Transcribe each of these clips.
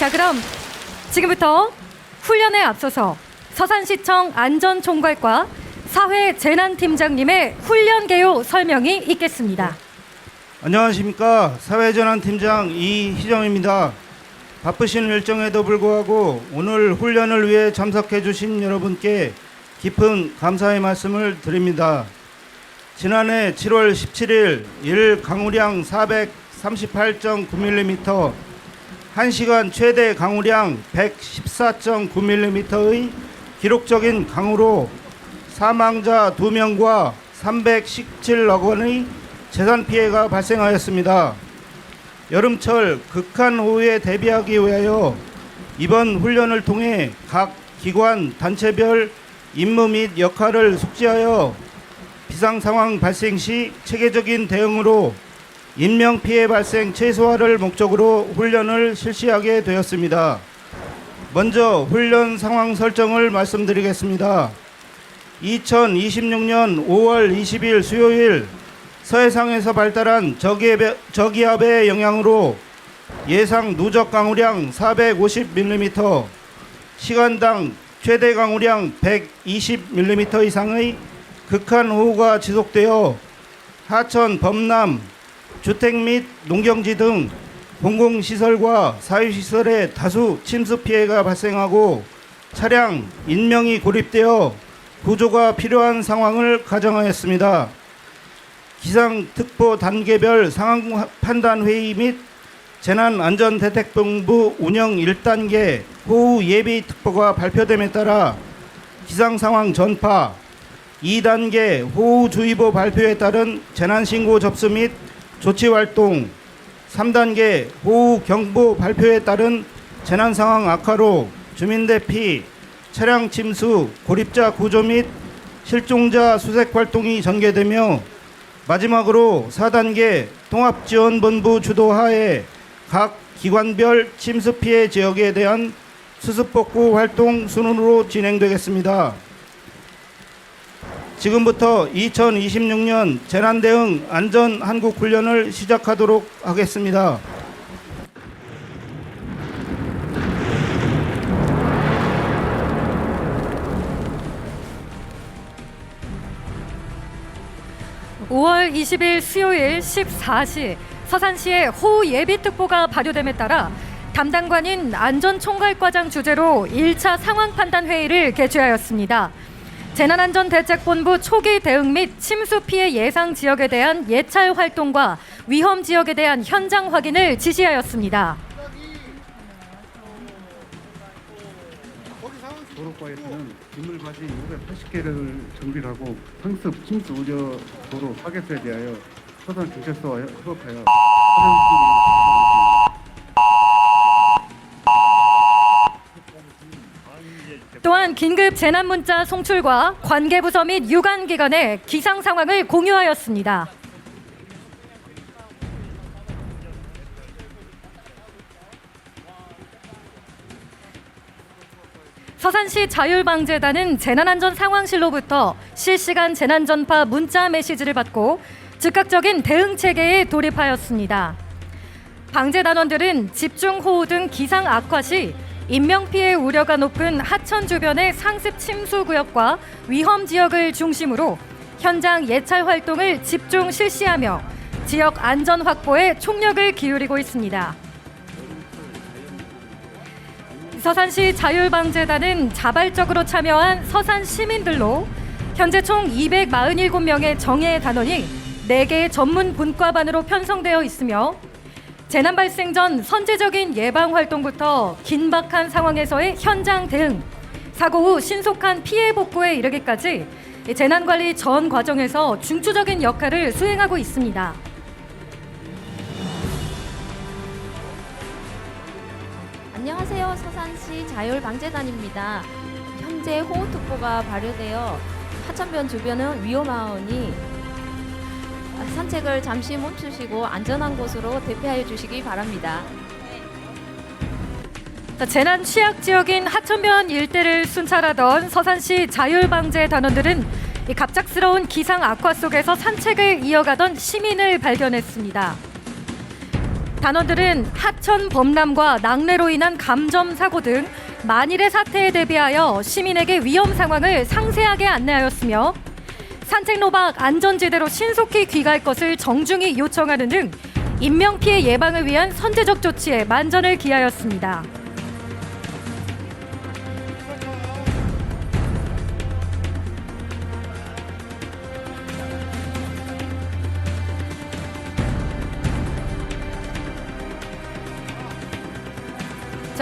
자, 그럼 지금부터 훈련에 앞서서 서산시청 안전총괄과 사회재난팀장님의 훈련 개요 설명이 있겠습니다. 안녕하십니까. 사회재난팀장 이희정입니다. 바쁘신 일정에도 불구하고 오늘 훈련을 위해 참석해 주신 여러분께 깊은 감사의 말씀을 드립니다. 지난해 7월 17일 일 강우량 438.9mm, 1시간 최대 강우량 114.9mm의 기록적인 강우로 사망자 2명과 317억 원의 재산 피해가 발생하였습니다. 여름철 극한호우에 대비하기 위하여 이번 훈련을 통해 각 기관 단체별 임무 및 역할을 숙지하여 비상상황 발생 시 체계적인 대응으로 인명피해 발생 최소화를 목적으로 훈련을 실시하게 되었습니다. 먼저 훈련 상황 설정을 말씀드리겠습니다. 2026년 5월 20일 수요일 서해상에서 발달한 저기압의 영향으로 예상 누적 강우량 450mm, 시간당 최대 강우량 120mm 이상의 극한호우가 지속되어 하천, 범람, 주택 및 농경지 등 공공시설과 사유시설에 다수 침수 피해가 발생하고 차량, 인명이 고립되어 구조가 필요한 상황을 가정하였습니다. 기상특보 단계별 상황 판단 회의 및 재난안전대책본부 운영 1단계 호우 예비특보가 발표됨에 따라 기상상황 전파, 2단계 호우주의보 발표에 따른 재난신고 접수 및 조치활동, 3단계 호우경보 발표에 따른 재난상황 악화로 주민대피, 차량 침수, 고립자 구조 및 실종자 수색활동이 전개되며 마지막으로 4단계 통합지원본부 주도하에 각 기관별 침수 피해 지역에 대한 수습복구 활동 순으로 진행되겠습니다. 지금부터 2026년 재난대응 안전한국훈련을 시작하도록 하겠습니다. (5월 20일) 수요일 14시 서산시에 호우 예비특보가 발효됨에 따라 담당관인 안전총괄과장 주재로 1차 상황판단회의를 개최하였습니다. 재난안전대책본부 초기 대응 및 침수 피해 예상 지역에 대한 예찰 활동과 위험 지역에 대한 현장 확인을 지시하였습니다. 도로과에서는 기물 바지 580개를 정비하고 상습 침수 우려 도로 파괴수에 대하여 서산 경찰서와 협업하여 또한 긴급 재난문자 송출과 관계부서 및 유관기관의 기상 상황을 공유하였습니다. 서산시 자율방재단은 재난안전상황실로부터 실시간 재난전파 문자 메시지를 받고 즉각적인 대응 체계에 돌입하였습니다. 방재단원들은 집중호우 등 기상 악화 시 인명피해 우려가 높은 하천 주변의 상습 침수 구역과 위험 지역을 중심으로 현장 예찰 활동을 집중 실시하며 지역 안전 확보에 총력을 기울이고 있습니다. 서산시 자율방재단은 자발적으로 참여한 서산 시민들로 현재 총 247명의 정예 단원이 4개의 전문 분과반으로 편성되어 있으며 재난 발생 전 선제적인 예방 활동부터 긴박한 상황에서의 현장 대응, 사고 후 신속한 피해 복구에 이르기까지 재난관리 전 과정에서 중추적인 역할을 수행하고 있습니다. 안녕하세요. 서산시 자율방재단입니다. 현재 호우특보가 발효되어 하천변 주변은 위험하오니 산책을 잠시 멈추시고 안전한 곳으로 대피하여 주시기 바랍니다. 재난 취약 지역인 하천변 일대를 순찰하던 서산시 자율방재 단원들은 이 갑작스러운 기상 악화 속에서 산책을 이어가던 시민을 발견했습니다. 단원들은 하천 범람과 낙뢰로 인한 감점 사고 등 만일의 사태에 대비하여 시민에게 위험 상황을 상세하게 안내하였으며 산책로박 안전지대로 신속히 귀가할 것을 정중히 요청하는 등 인명피해 예방을 위한 선제적 조치에 만전을 기하였습니다.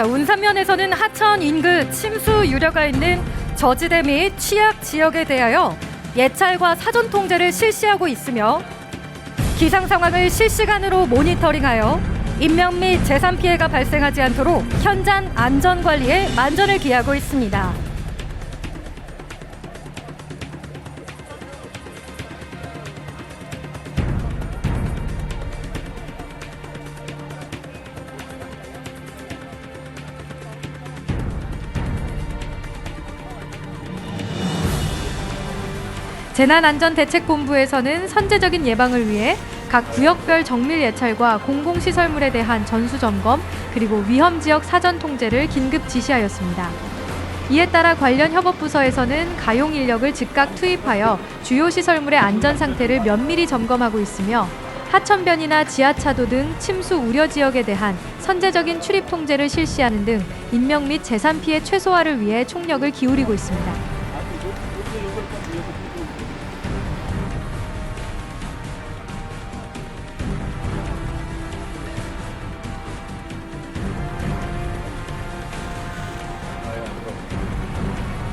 자, 운산면에서는 하천 인근 침수 우려가 있는 저지대 및 취약 지역에 대하여 예찰과 사전 통제를 실시하고 있으며 기상 상황을 실시간으로 모니터링하여 인명 및 재산 피해가 발생하지 않도록 현장 안전 관리에 만전을 기하고 있습니다. 재난안전대책본부에서는 선제적인 예방을 위해 각 구역별 정밀 예찰과 공공시설물에 대한 전수점검 그리고 위험지역 사전 통제를 긴급 지시하였습니다. 이에 따라 관련 협업부서에서는 가용 인력을 즉각 투입하여 주요 시설물의 안전 상태를 면밀히 점검하고 있으며 하천변이나 지하차도 등 침수 우려 지역에 대한 선제적인 출입 통제를 실시하는 등 인명 및 재산 피해 최소화를 위해 총력을 기울이고 있습니다.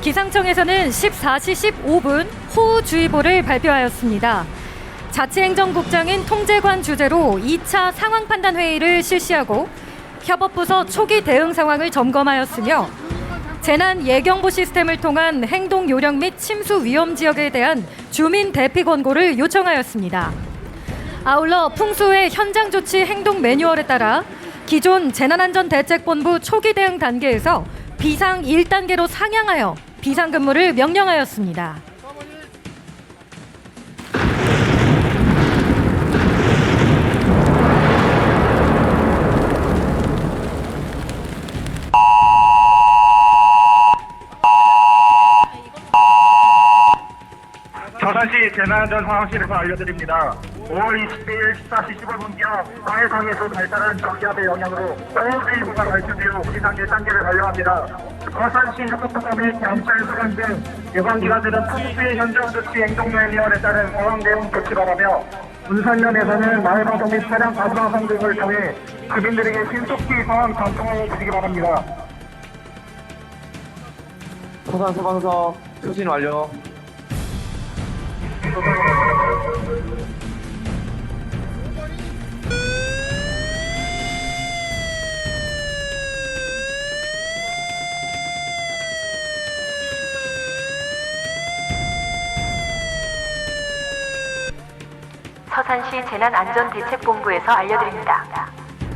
기상청에서는 14시 15분 호우주의보를 발표하였습니다. 자치행정국장인 통제관 주재로 2차 상황판단회의를 실시하고 협업부서 초기 대응 상황을 점검하였으며 재난 예경보 시스템을 통한 행동 요령 및 침수 위험 지역에 대한 주민 대피 권고를 요청하였습니다. 아울러 풍수의 현장 조치 행동 매뉴얼에 따라 기존 재난안전대책본부 초기 대응 단계에서 비상 1단계로 상향하여 비상근무를 명령하였습니다. 서산시 재난안전 상황실에서 알려드립니다. 5월 22일 14시 15분경 서해상에서 발달한 저기압의 영향으로 호우주의보가 발표되어 비상 1단계를 발령합니다. 서산시 협업부서 및 경찰 소관 등 예방기관들은 풍수의 현장 조치 행동 매뉴얼에 따른 상황 대응 조치를 하며 운산면에서는 마을방송 및 차량 가수방송 등을 통해 주민들에게 신속히 상황 전송해 주시기 바랍니다. 서산 소방서 수신 완료. 서산시 재난안전대책본부에서 알려드립니다.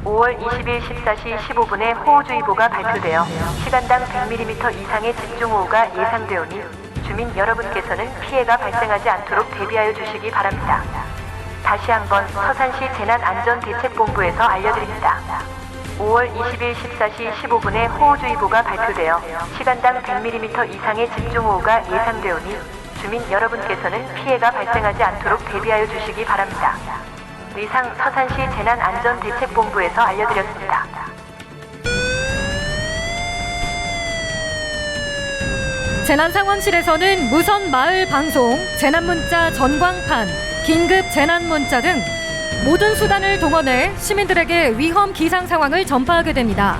5월 20일 14시 15분에 호우주의보가 발표되어 시간당 100mm 이상의 집중호우가 예상되오니 주민 여러분께서는 피해가 발생하지 않도록 대비하여 주시기 바랍니다. 다시 한번 서산시 재난안전대책본부에서 알려드립니다. 5월 20일 14시 15분에 호우주의보가 발표되어 시간당 100mm 이상의 집중호우가 예상되오니 주민 여러분께서는 피해가 발생하지 않도록 대비하여 주시기 바랍니다. 이상 서산시 재난안전대책본부에서 알려드렸습니다. 재난상황실에서는 무선 마을 방송, 재난문자 전광판, 긴급 재난문자 등 모든 수단을 동원해 시민들에게 위험 기상 상황을 전파하게 됩니다.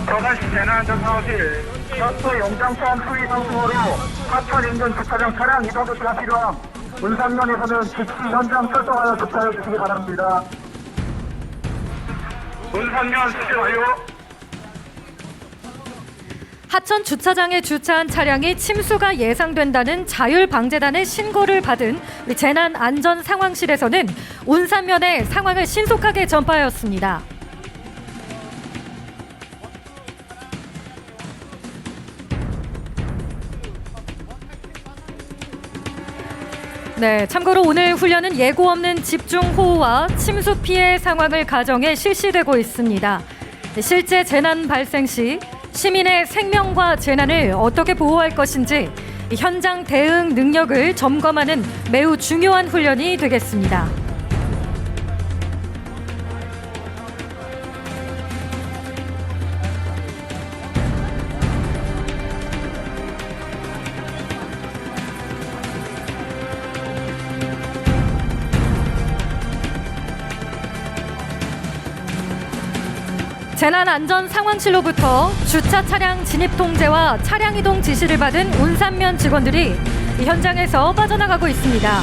서산시 재난안전 상황실 현수 영장성 수위 상승으로 하천 인근 주차장 차량 이동 조치가 필요함. 운산면에서는 즉시 현장 출동하여 조치하여 주시기 바랍니다. 운산면 수신 완료. 하천 주차장에 주차한 차량이 침수가 예상된다는 자율방재단의 신고를 받은 우리 재난안전상황실에서는 운산면의 상황을 신속하게 전파하였습니다. 네, 참고로 오늘 훈련은 예고 없는 집중호우와 침수 피해 상황을 가정해 실시되고 있습니다. 실제 재난 발생 시 시민의 생명과 재난을 어떻게 보호할 것인지 현장 대응 능력을 점검하는 매우 중요한 훈련이 되겠습니다. 재난안전상황실로부터 주차 차량 진입 통제와 차량 이동 지시를 받은 운산면 직원들이 현장에서 빠져나가고 있습니다.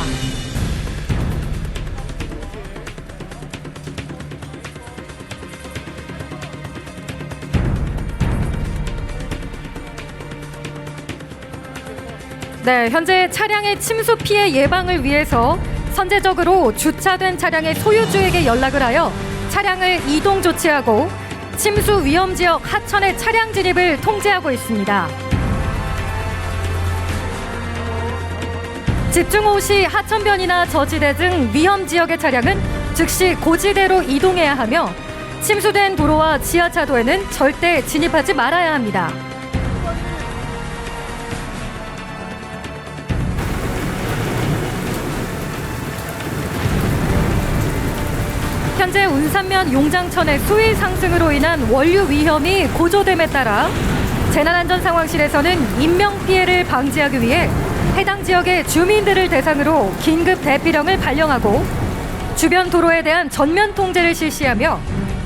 네, 현재 차량의 침수 피해 예방을 위해서 선제적으로 주차된 차량의 소유주에게 연락을 하여 차량을 이동 조치하고 침수 위험 지역 하천의 차량 진입을 통제하고 있습니다. 집중호우 시 하천변이나 저지대 등 위험 지역의 차량은 즉시 고지대로 이동해야 하며 침수된 도로와 지하차도에는 절대 진입하지 말아야 합니다. 현재 운산면 용장천의 수위 상승으로 인한 원류 위험이 고조됨에 따라 재난안전상황실에서는 인명피해를 방지하기 위해 해당 지역의 주민들을 대상으로 긴급 대피령을 발령하고 주변 도로에 대한 전면 통제를 실시하며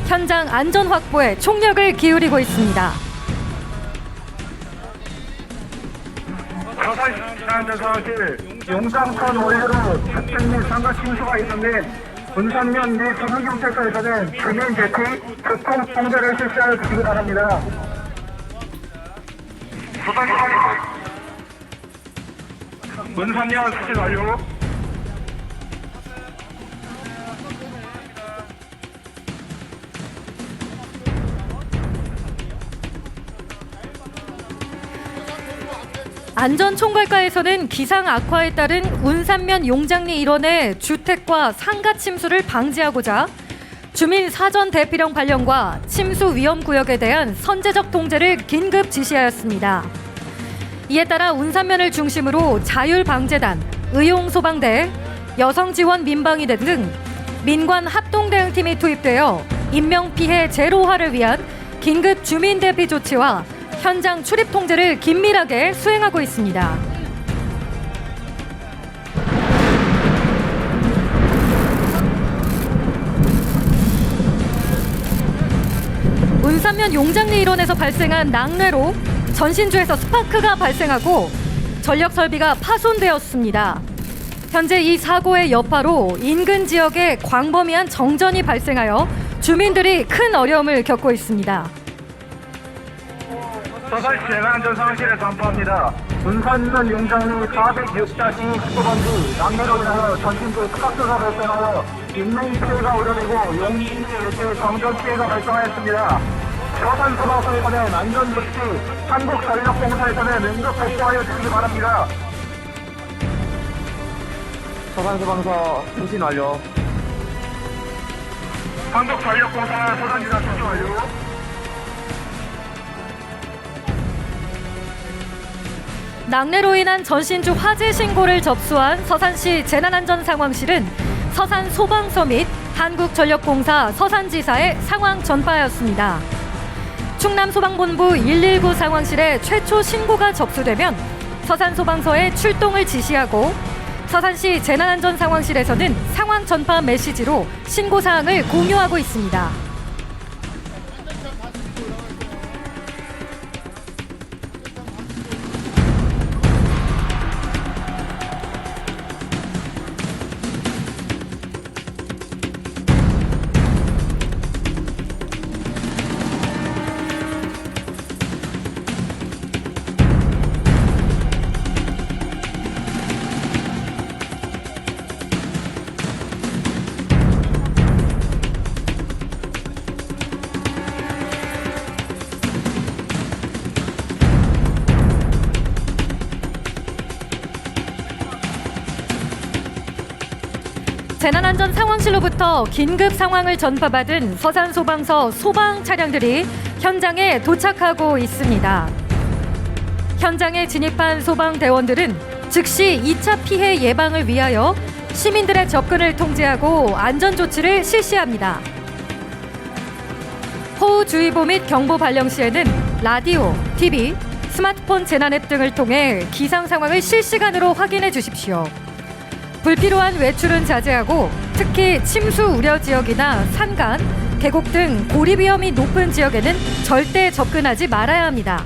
현장 안전 확보에 총력을 기울이고 있습니다. 서산시 재난안전상황실 용장천 원료로 주택 및 상가 침수가 있는데 운산면 및 서산경찰서에서는 주민 대피, 교통 통제를 실시하여 주시기 바랍니다. 운산면 수신 완료. 안전총괄과에서는 기상 악화에 따른 운산면 용장리 일원의 주택과 상가 침수를 방지하고자 주민 사전 대피령 발령과 침수 위험 구역에 대한 선제적 통제를 긴급 지시하였습니다. 이에 따라 운산면을 중심으로 자율방재단, 의용소방대, 여성지원 민방위대 등 민관 합동대응팀이 투입되어 인명피해 제로화를 위한 긴급 주민 대피 조치와 현장 출입 통제를 긴밀하게 수행하고 있습니다. 운산면 용장리 일원에서 발생한 낙뢰로 전신주에서 스파크가 발생하고 전력 설비가 파손되었습니다. 현재 이 사고의 여파로 인근 지역에 광범위한 정전이 발생하여 주민들이 큰 어려움을 겪고 있습니다. 서산시 재난안전상황실에 전파합니다. 운산면 용장리 406-19번지 낙뢰로 인하여 전신주 스파크가 발생하여 인명피해가 우려되고 용진리 일대 정전피해가 발생하였습니다. 서산소방서에서는 안전조치, 한국전력공사에서는 응급 발표하여 주시기 바랍니다. 서산소방서 수신 완료. 한국전력공사 서산지사 수신 완료. 낙뢰로 인한 전신주 화재 신고를 접수한 서산시 재난안전상황실은 서산소방서 및 한국전력공사 서산지사에 상황 전파하였습니다. 충남소방본부 119 상황실에 최초 신고가 접수되면 서산소방서에 출동을 지시하고 서산시 재난안전상황실에서는 상황 전파 메시지로 신고사항을 공유하고 있습니다. 재난안전상황실로부터 긴급 상황을 전파받은 서산소방서 소방 차량들이 현장에 도착하고 있습니다. 현장에 진입한 소방대원들은 즉시 2차 피해 예방을 위하여 시민들의 접근을 통제하고 안전조치를 실시합니다. 호우주의보 및 경보 발령 시에는 라디오, TV, 스마트폰 재난앱 등을 통해 기상 상황을 실시간으로 확인해 주십시오. 불필요한 외출은 자제하고 특히 침수 우려 지역이나 산간, 계곡 등 고립 위험이 높은 지역에는 절대 접근하지 말아야 합니다.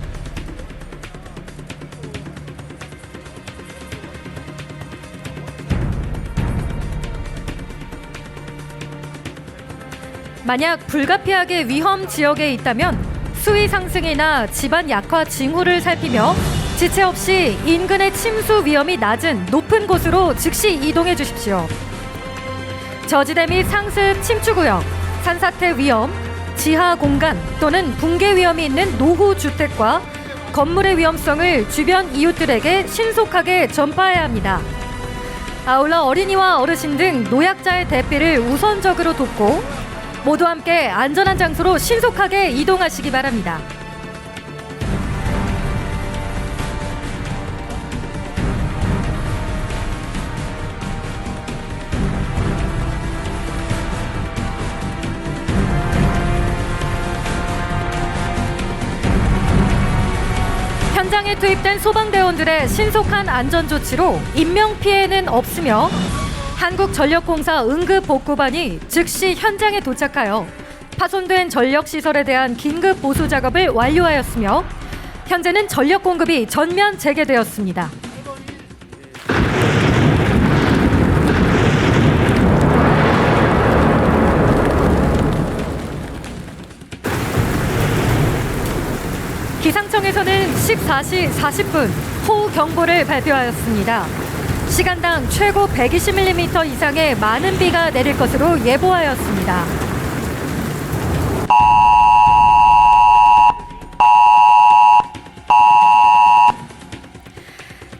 만약 불가피하게 위험 지역에 있다면 수위 상승이나 집안 약화 징후를 살피며 지체 없이 인근의 침수 위험이 낮은 높은 곳으로 즉시 이동해 주십시오. 저지대 및 상습 침투구역, 산사태 위험, 지하 공간 또는 붕괴 위험이 있는 노후 주택과 건물의 위험성을 주변 이웃들에게 신속하게 전파해야 합니다. 아울러 어린이와 어르신 등 노약자의 대피를 우선적으로 돕고 모두 함께 안전한 장소로 신속하게 이동하시기 바랍니다. 현장에 투입된 소방대원들의 신속한 안전조치로 인명피해는 없으며 한국전력공사 응급복구반이 즉시 현장에 도착하여 파손된 전력시설에 대한 긴급 보수 작업을 완료하였으며 현재는 전력 공급이 전면 재개되었습니다. 기상청에서는 14시 40분 호우 경보를 발표하였습니다. 시간당 최고 120mm 이상의 많은 비가 내릴 것으로 예보하였습니다.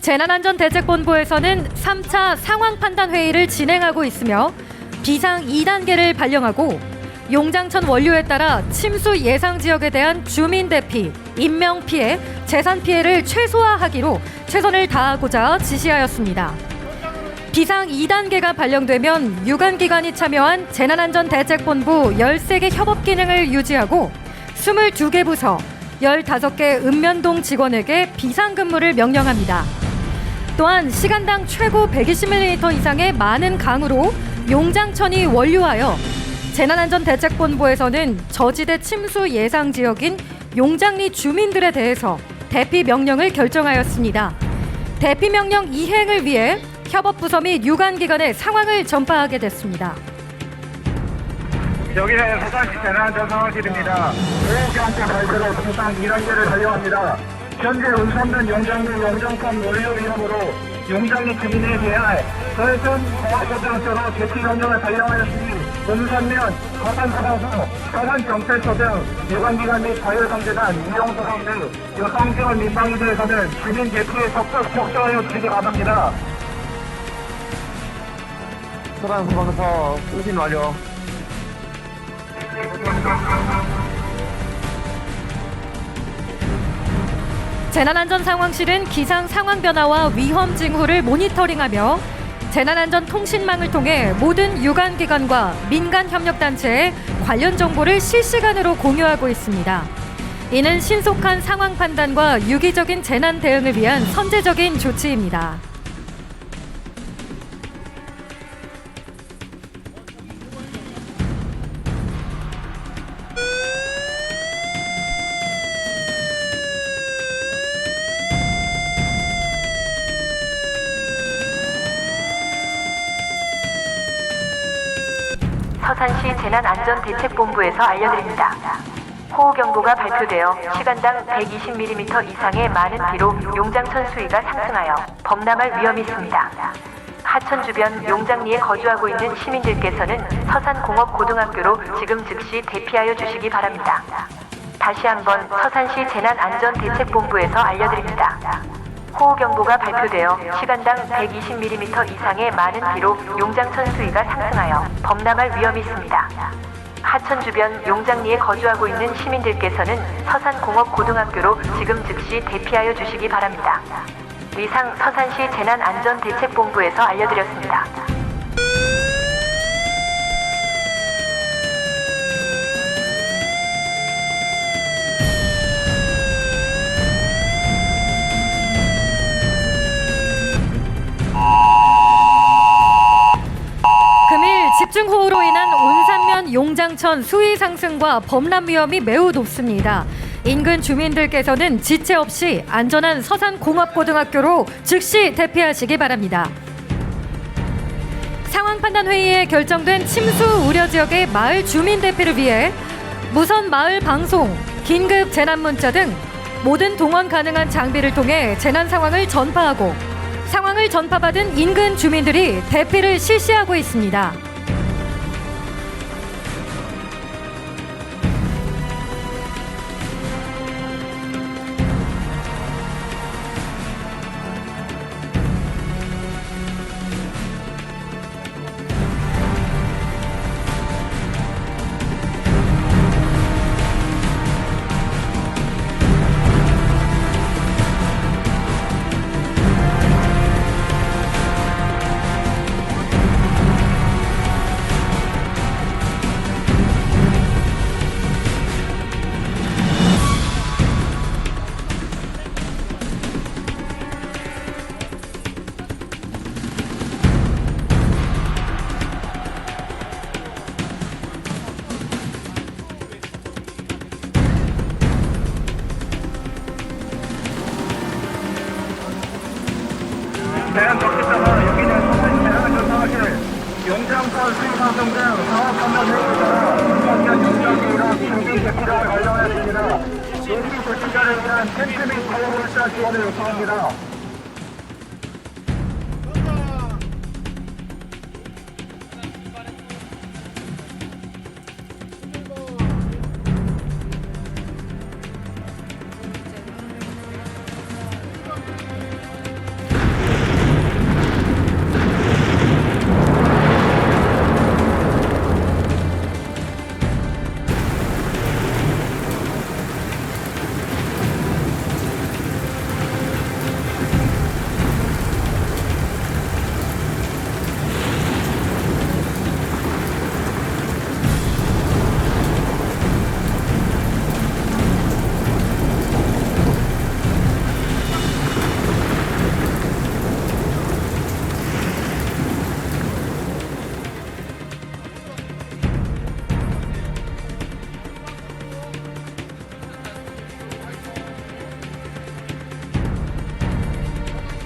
재난안전대책본부에서는 3차 상황판단회의를 진행하고 있으며 비상 2단계를 발령하고 용장천 원료에 따라 침수 예상 지역에 대한 주민 대피, 인명 피해, 재산 피해를 최소화하기로 최선을 다하고자 지시하였습니다. 비상 2단계가 발령되면 유관기관이 참여한 재난안전대책본부 13개 협업 기능을 유지하고 22개 부서, 15개 읍면동 직원에게 비상근무를 명령합니다. 또한 시간당 최고 120mm 이상의 많은 강으로 용장천이 원류하여 재난안전대책본부에서는 저지대 침수 예상 지역인 용장리 주민들에 대해서 대피 명령을 결정하였습니다. 대피 명령 이행을 위해 협업부서 및 유관기관에 상황을 전파하게 됐습니다. 여기는 서산시 재난안전상황실입니다. 호우경보 발표로 비상 2단계를 발령합니다. 현재 운송된 용장리 용정권 원료 위험으로 용장리 주민에 대한 서해선 공항고등학교로 대피 명령을 발령하였으니 본선면 서산소방서, 서산경찰서 등 유관기관 및 자율방재단, 운영소방 등 여성지원 민방위대에서는 주민 대피에 적극 협조하여 주시기 바랍니다. 서산소방서 수신 완료. 재난안전상황실은 기상 상황 변화와 위험 징후를 모니터링하며 재난안전통신망을 통해 모든 유관기관과 민간협력단체에 관련 정보를 실시간으로 공유하고 있습니다. 이는 신속한 상황 판단과 유기적인 재난 대응을 위한 선제적인 조치입니다. 서산시 재난안전대책본부에서 알려드립니다. 호우경보가 발표되어 시간당 120mm 이상의 많은 비로 용장천 수위가 상승하여 범람할 위험이 있습니다. 하천 주변 용장리에 거주하고 있는 시민들께서는 서산공업고등학교로 지금 즉시 대피하여 주시기 바랍니다. 다시 한번 서산시 재난안전대책본부에서 알려드립니다. 호우경보가 발표되어 시간당 120mm 이상의 많은 비로 용장천 수위가 상승하여 범람할 위험이 있습니다. 하천 주변 용장리에 거주하고 있는 시민들께서는 서산공업고등학교로 지금 즉시 대피하여 주시기 바랍니다. 이상 서산시 재난안전대책본부에서 알려드렸습니다. 금일 집중호우로 인한 온산면 용장천 수위 상승과 범람 위험이 매우 높습니다. 인근 주민들께서는 지체 없이 안전한 서산공업고등학교로 즉시 대피하시기 바랍니다. 상황판단회의에 결정된 침수 우려 지역의 마을 주민 대피를 위해 무선 마을 방송, 긴급 재난 문자 등 모든 동원 가능한 장비를 통해 재난 상황을 전파하고 상황을 전파받은 인근 주민들이 대피를 실시하고 있습니다. 대한독립자가 여기는 재난안전상황실 용장천 수위 상승 등 상황 판단 회의에 따라 중앙기관 용장기랑 중진 대피를 완료하였습니다. 예비 조치자를 위한 텐트 및 보호물자 지원을 요청합니다.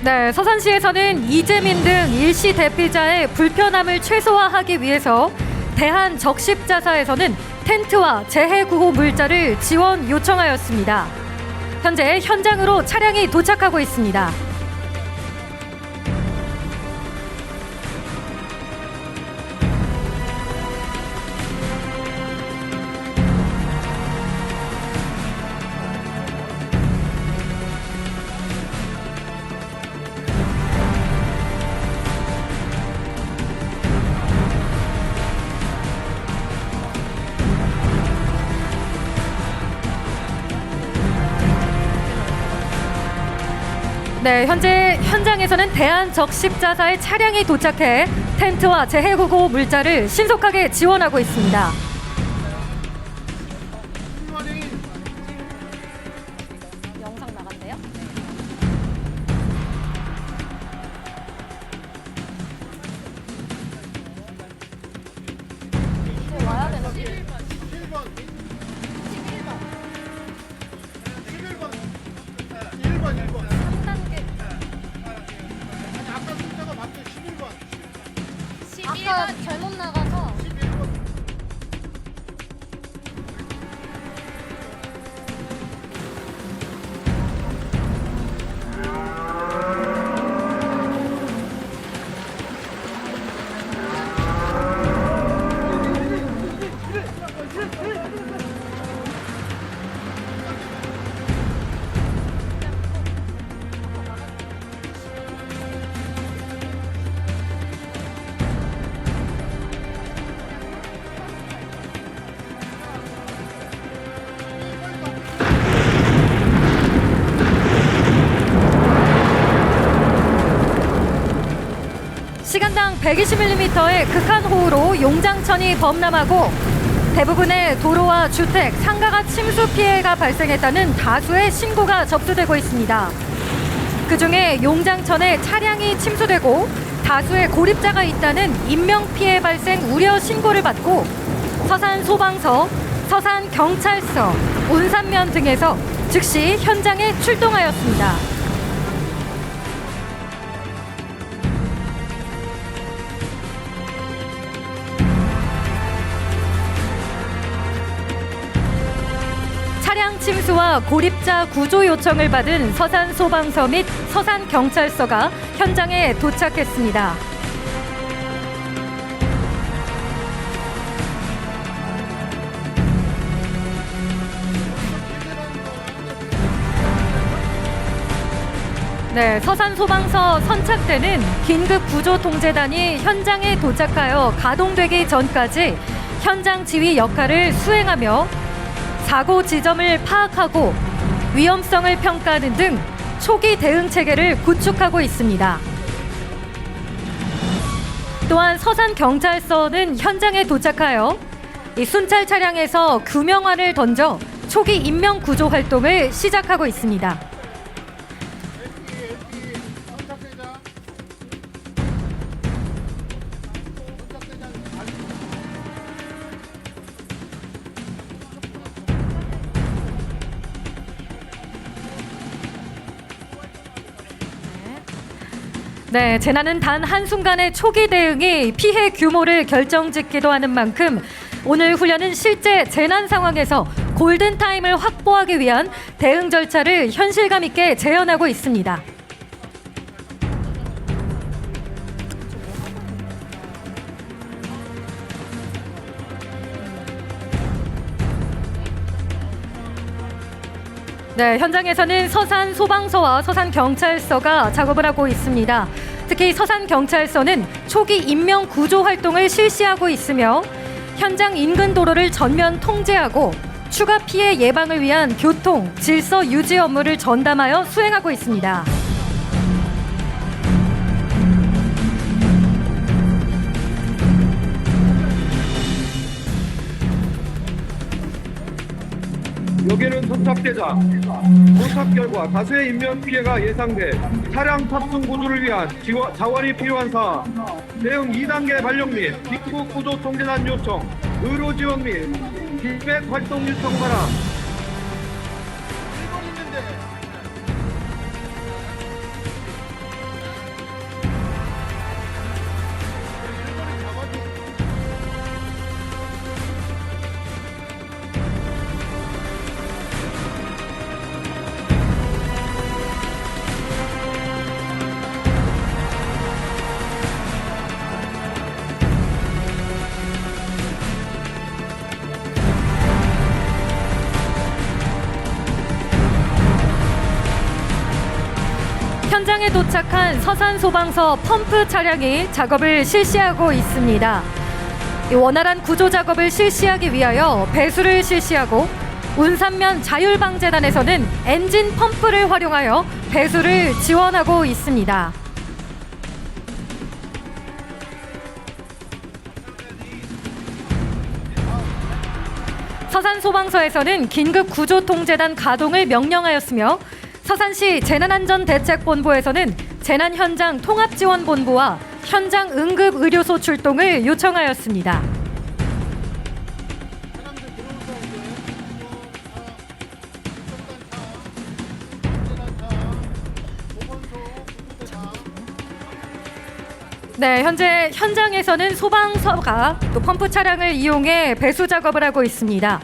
네, 서산시에서는 이재민 등 일시 대피자의 불편함을 최소화하기 위해서 대한적십자사에서는 텐트와 재해구호 물자를 지원 요청하였습니다. 현재 현장으로 차량이 도착하고 있습니다. 네, 현재 현장에서는 대한적십자사의 차량이 도착해 텐트와 재해구호 물자를 신속하게 지원하고 있습니다. 영상 나간대요? 와야 되나? 11번. 아까 잘못 나가서. 시간당 120mm의 극한 호우로 용장천이 범람하고 대부분의 도로와 주택, 상가가 침수 피해가 발생했다는 다수의 신고가 접수되고 있습니다. 그중에 용장천에 차량이 침수되고 다수의 고립자가 있다는 인명피해 발생 우려 신고를 받고 서산소방서, 서산경찰서, 운산면 등에서 즉시 현장에 출동하였습니다. 차량 침수와 고립자 구조 요청을 받은 서산소방서 및 서산경찰서가 현장에 도착했습니다. 네, 서산소방서 선착대는 긴급구조통제단이 현장에 도착하여 가동되기 전까지 현장 지휘 역할을 수행하며 사고 지점을 파악하고 위험성을 평가하는 등 초기 대응 체계를 구축하고 있습니다. 또한 서산경찰서는 현장에 도착하여 이 순찰 차량에서 규명안을 던져 초기 인명 구조 활동을 시작하고 있습니다. 네, 재난은 단 한순간의 초기 대응이 피해 규모를 결정짓기도 하는 만큼 오늘 훈련은 실제 재난 상황에서 골든타임을 확보하기 위한 대응 절차를 현실감 있게 재현하고 있습니다. 네, 현장에서는 서산소방서와 서산경찰서가 작업을 하고 있습니다. 특히 서산경찰서는 초기 인명 구조 활동을 실시하고 있으며 현장 인근 도로를 전면 통제하고 추가 피해 예방을 위한 교통, 질서 유지 업무를 전담하여 수행하고 있습니다. 여기는 선착대자. 도착 결과 다수의 인명 피해가 예상돼 차량 탑승 구조를 위한 자원이 필요한 사항, 대응 2단계 발령 및 긴급 구조 통제단 요청, 의료 지원 및 기획 활동 요청 바람. 현장에 도착한 서산소방서 펌프 차량이 작업을 실시하고 있습니다. 원활한 구조 작업을 실시하기 위하여 배수를 실시하고 운산면 자율방재단에서는 엔진 펌프를 활용하여 배수를 지원하고 있습니다. 서산소방서에서는 긴급구조통제단 가동을 명령하였으며 서산시 재난안전대책본부에서는 재난현장 통합지원본부와 현장 응급의료소 출동을 요청하였습니다. 네, 현재 현장에서는 소방서가 또 펌프 차량을 이용해 배수 작업을 하고 있습니다.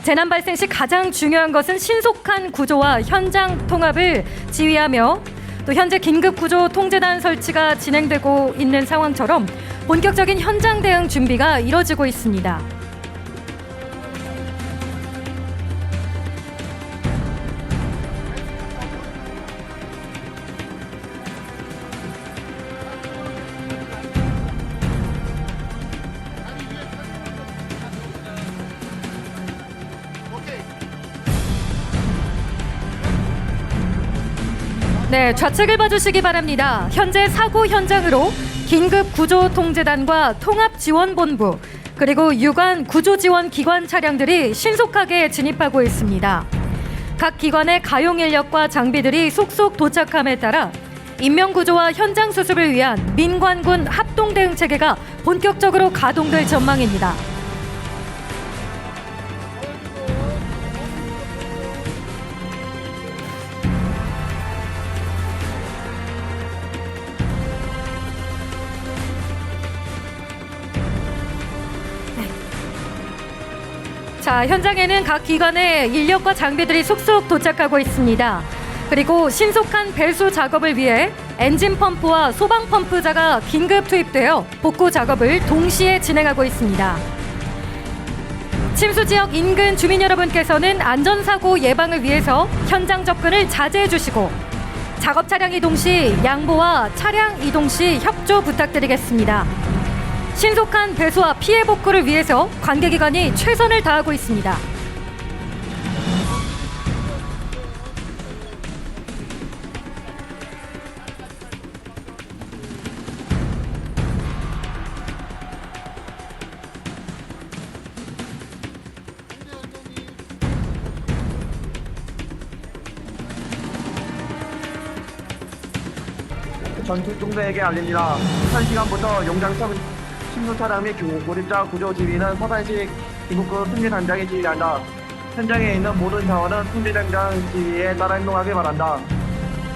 재난 발생 시 가장 중요한 것은 신속한 구조와 현장 통합을 지휘하며 또 현재 긴급구조 통제단 설치가 진행되고 있는 상황처럼 본격적인 현장 대응 준비가 이뤄지고 있습니다. 네, 좌측을 봐주시기 바랍니다. 현재 사고 현장으로 긴급구조통제단과 통합지원본부 그리고 유관 구조지원기관 차량들이 신속하게 진입하고 있습니다. 각 기관의 가용 인력과 장비들이 속속 도착함에 따라 인명구조와 현장 수습을 위한 민관군 합동대응체계가 본격적으로 가동될 전망입니다. 자, 현장에는 각 기관의 인력과 장비들이 속속 도착하고 있습니다. 그리고 신속한 배수 작업을 위해 엔진 펌프와 소방 펌프자가 긴급 투입되어 복구 작업을 동시에 진행하고 있습니다. 침수 지역 인근 주민 여러분께서는 안전사고 예방을 위해서 현장 접근을 자제해 주시고 작업 차량 이동 시 양보와 차량 이동 시 협조 부탁드리겠습니다. 신속한 배수와 피해 복구를 위해서 관계기관이 최선을 다하고 있습니다. 전투 중대에게 알립니다. 1시간부터 용장청 침수 차량 및 고립자 구조 지휘는 서산시 기북구 승리단장이 지휘한다. 현장에 있는 모든 자원은 승리단장 지휘에 따라 행동하길 바란다.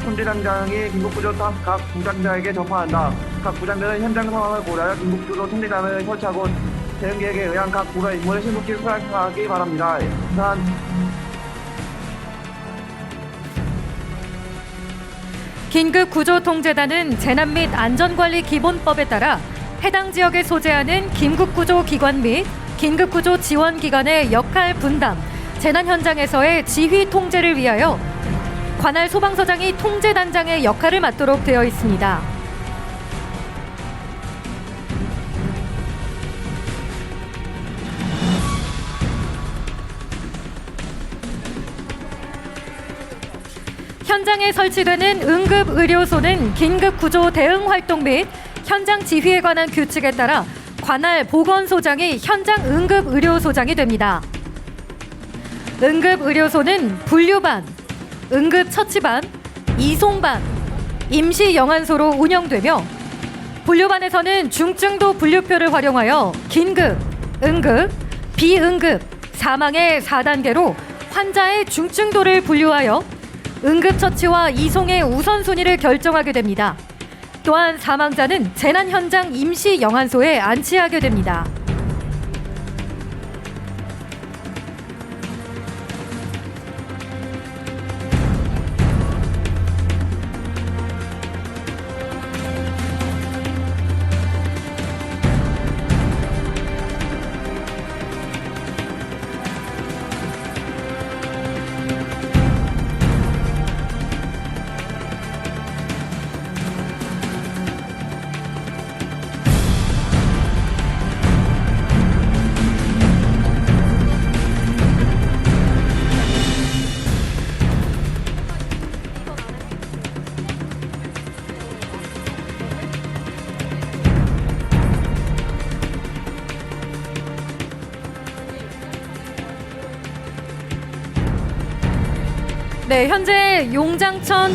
승리단장이 긴급구조 각 부장자에게 전파한다. 각 부장들은 현장 상황을 고려하여 긴급구조 승리단을 설치하고 대응 계획에 의한 각 부가 임무를 신속히 수행하기 바랍니다. 이상 긴급구조통제단은 재난 및 안전관리 기본법에 따라 해당 지역에 소재하는 긴급구조기관 및 긴급구조지원기관의 역할 분담, 재난 현장에서의 지휘 통제를 위하여 관할 소방서장이 통제단장의 역할을 맡도록 되어 있습니다. 현장에 설치되는 응급의료소는 긴급구조 대응 활동 및 현장 지휘에 관한 규칙에 따라 관할 보건소장이 현장 응급의료소장이 됩니다. 응급의료소는 분류반, 응급처치반, 이송반, 임시영안소로 운영되며 분류반에서는 중증도 분류표를 활용하여 긴급, 응급, 비응급, 사망의 4단계로 환자의 중증도를 분류하여 응급처치와 이송의 우선순위를 결정하게 됩니다. 또한 사망자는 재난 현장 임시 영안소에 안치하게 됩니다. 네, 현재 용장천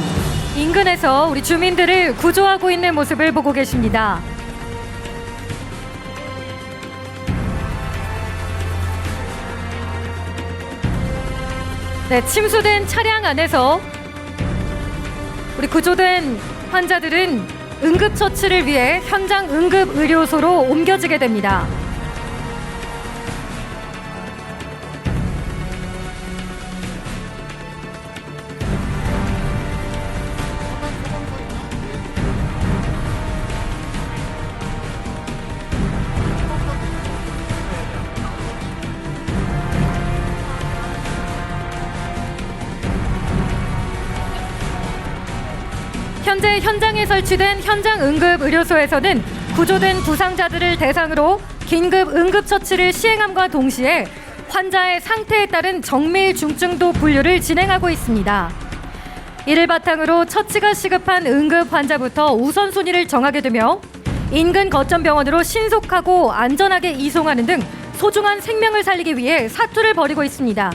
인근에서 우리 주민들을 구조하고 있는 모습을 보고 계십니다. 네, 침수된 차량 안에서 우리 구조된 환자들은 응급처치를 위해 현장 응급의료소로 옮겨지게 됩니다. 현재 현장에 설치된 현장 응급의료소에서는 구조된 부상자들을 대상으로 긴급 응급처치를 시행함과 동시에 환자의 상태에 따른 정밀 중증도 분류를 진행하고 있습니다. 이를 바탕으로 처치가 시급한 응급 환자부터 우선순위를 정하게 되며 인근 거점 병원으로 신속하고 안전하게 이송하는 등 소중한 생명을 살리기 위해 사투를 벌이고 있습니다.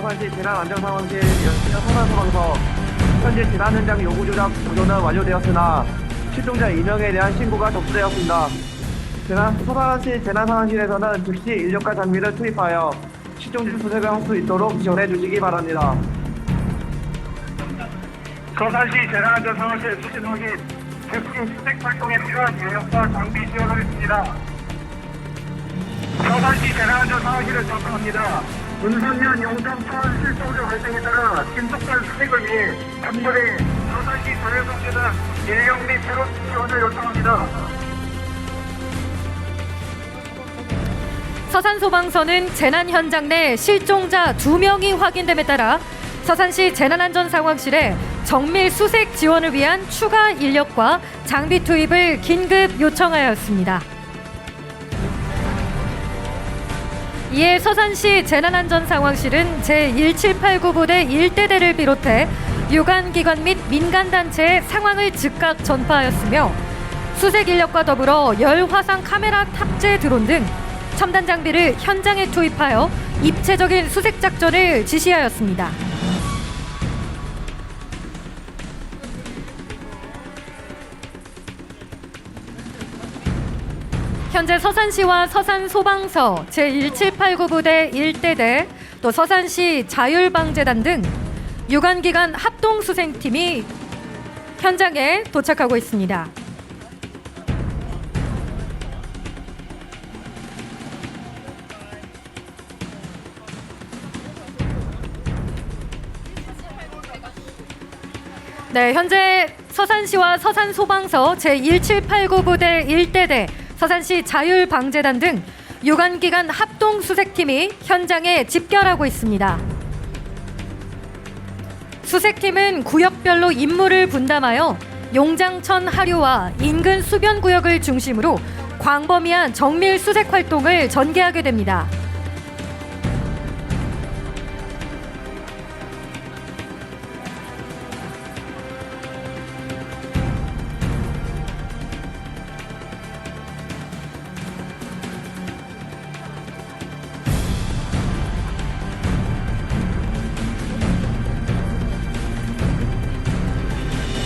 서산시 재난안전상황실 서산소방서 현재 재난 현장 요구 조작 구조는 완료되었으나 실종자 2명에 대한 신고가 접수되었습니다. 서산시 재난상황실에서는 즉시 인력과 장비를 투입하여 실종자 수색을 할 수 있도록 지원해 주시기 바랍니다. 서산시 재난안전상황실 수신 확인, 즉시 수색 활동에 필요한 인력과 장비 지원하겠습니다. 서산시 재난안전상황실을 접근합니다. 문선면 용정천 실종자 발생에 따라 신속한 수색을 위해 단번에 서산시 자율방재단 인력 및 새로 지원을 요청합니다. 서산소방서는 재난 현장 내 실종자 2명이 확인됨에 따라 서산시 재난안전상황실에 정밀 수색 지원을 위한 추가 인력과 장비 투입을 긴급 요청하였습니다. 이에 서산시 재난안전상황실은 제1789부대 1대대를 비롯해 유관기관 및 민간단체에 상황을 즉각 전파하였으며 수색 인력과 더불어 열화상 카메라 탑재 드론 등 첨단 장비를 현장에 투입하여 입체적인 수색 작전을 지시하였습니다. 현재 서산시와 서산소방서 제1789부대 1대대 또 서산시 자율방재단 등 유관기관 합동수색팀이 현장에 도착하고 있습니다. 네, 현재 서산시와 서산소방서 제1789부대 1대대 서산시 자율방재단 등 유관기관 합동수색팀이 현장에 집결하고 있습니다. 수색팀은 구역별로 임무를 분담하여 용장천 하류와 인근 수변구역을 중심으로 광범위한 정밀 수색 활동을 전개하게 됩니다.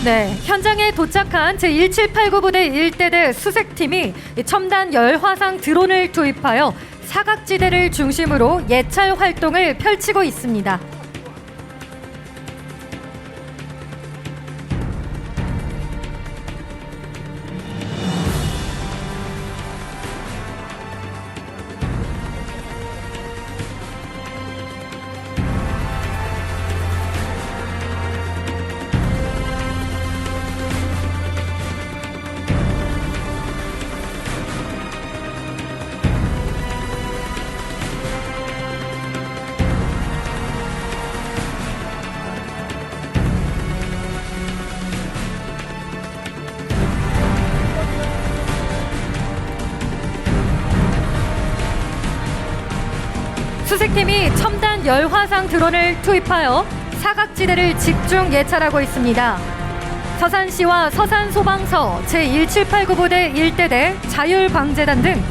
네, 현장에 도착한 제1789부대 1대대 수색팀이 첨단 열화상 드론을 투입하여 사각지대를 중심으로 예찰 활동을 펼치고 있습니다. 수색팀이 첨단 열화상 드론을 투입하여 사각지대를 집중 예찰하고 있습니다. 서산시와 서산소방서 제1789부대 1대대 자율방재단 등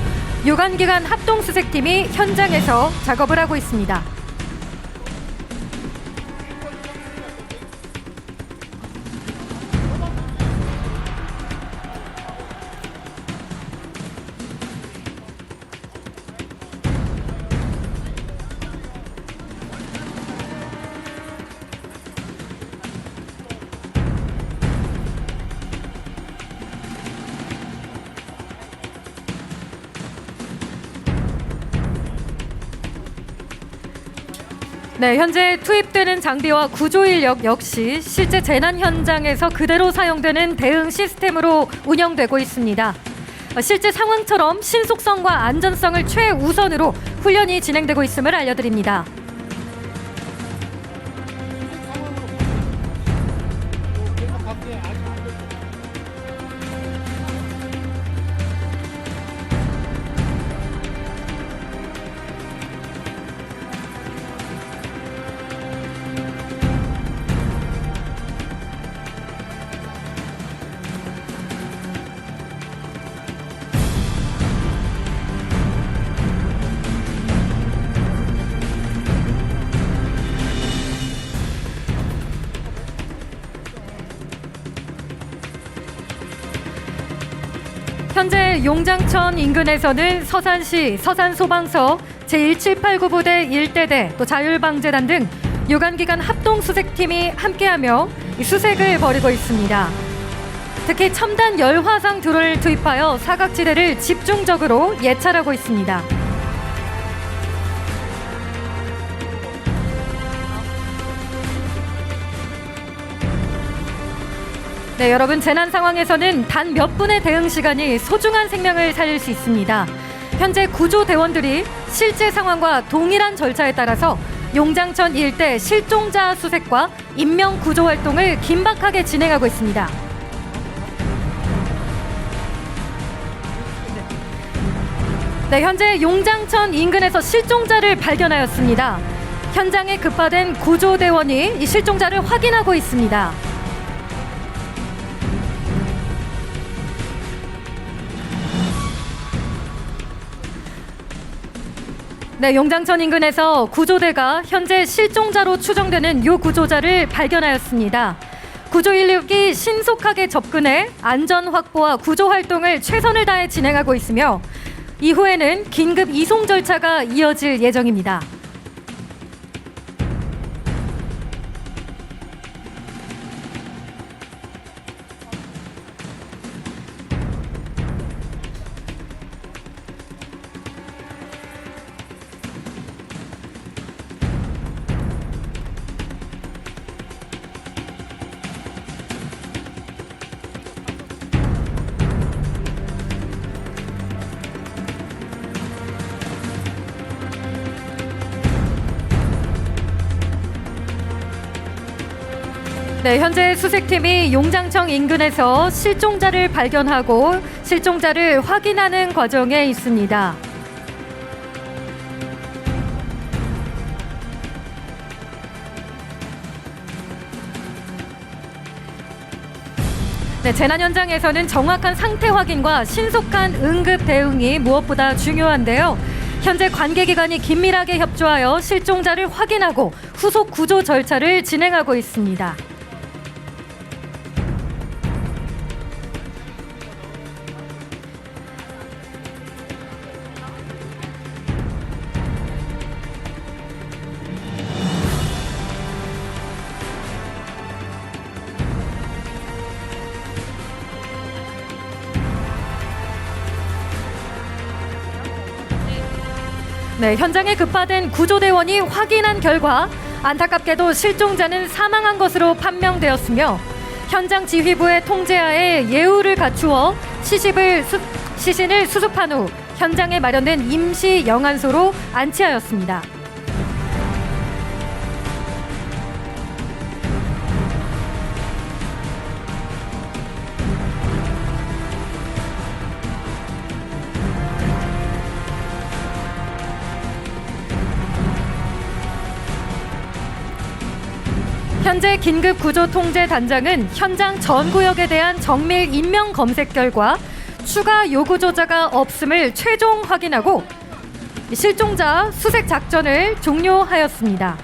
유관기관 합동수색팀이 현장에서 작업을 하고 있습니다. 네, 현재 투입되는 장비와 구조 인력 역시 실제 재난 현장에서 그대로 사용되는 대응 시스템으로 운영되고 있습니다. 실제 상황처럼 신속성과 안전성을 최우선으로 훈련이 진행되고 있음을 알려드립니다. 현재 용장천 인근에서는 서산시 서산소방서 제1789부대 1대대 또 자율방재단 등 유관기관 합동수색팀이 함께하며 수색을 벌이고 있습니다. 특히 첨단 열화상 드론을 투입하여 사각지대를 집중적으로 예찰하고 있습니다. 네, 여러분, 재난 상황에서는 단 몇 분의 대응 시간이 소중한 생명을 살릴 수 있습니다. 현재 구조대원들이 실제 상황과 동일한 절차에 따라서 용장천 일대 실종자 수색과 인명 구조 활동을 긴박하게 진행하고 있습니다. 네, 현재 용장천 인근에서 실종자를 발견하였습니다. 현장에 급파된 구조대원이 이 실종자를 확인하고 있습니다. 네, 용장천 인근에서 구조대가 현재 실종자로 추정되는 요 구조자를 발견하였습니다. 구조 인력이 신속하게 접근해 안전 확보와 구조 활동을 최선을 다해 진행하고 있으며 이후에는 긴급 이송 절차가 이어질 예정입니다. 네, 현재 수색팀이 용장천 인근에서 실종자를 발견하고 실종자를 확인하는 과정에 있습니다. 네, 재난 현장에서는 정확한 상태 확인과 신속한 응급 대응이 무엇보다 중요한데요. 현재 관계기관이 긴밀하게 협조하여 실종자를 확인하고 후속 구조 절차를 진행하고 있습니다. 네, 현장에 급파된 구조대원이 확인한 결과 안타깝게도 실종자는 사망한 것으로 판명되었으며 현장 지휘부의 통제하에 예우를 갖추어 시신을 수습한 후 현장에 마련된 임시 영안소로 안치하였습니다. 현재 긴급구조통제단장은 현장 전 구역에 대한 정밀 인명 검색 결과 추가 요구조자가 없음을 최종 확인하고 실종자 수색 작전을 종료하였습니다.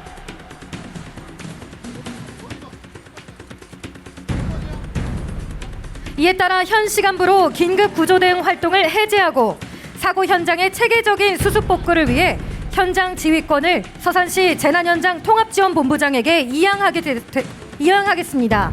이에 따라 현 시간부로 긴급구조대응 활동을 해제하고 사고 현장의 체계적인 수습 복구를 위해 현장 지휘권을 서산시 재난현장 통합지원본부장에게 이양하겠습니다.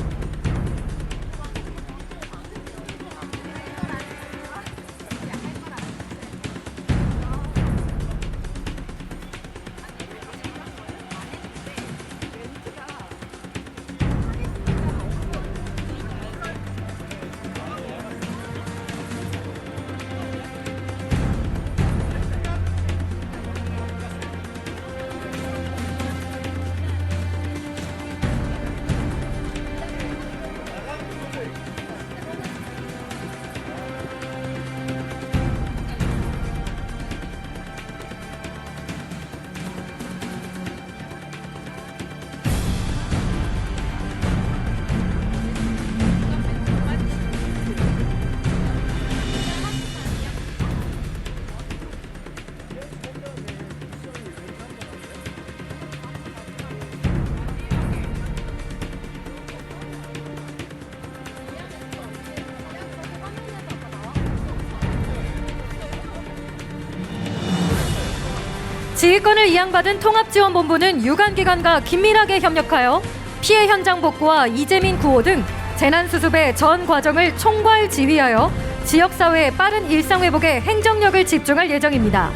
지휘권을 이양받은 통합지원본부는 유관기관과 긴밀하게 협력하여 피해 현장 복구와 이재민 구호 등 재난수습의 전 과정을 총괄 지휘하여 지역사회의 빠른 일상회복에 행정력을 집중할 예정입니다.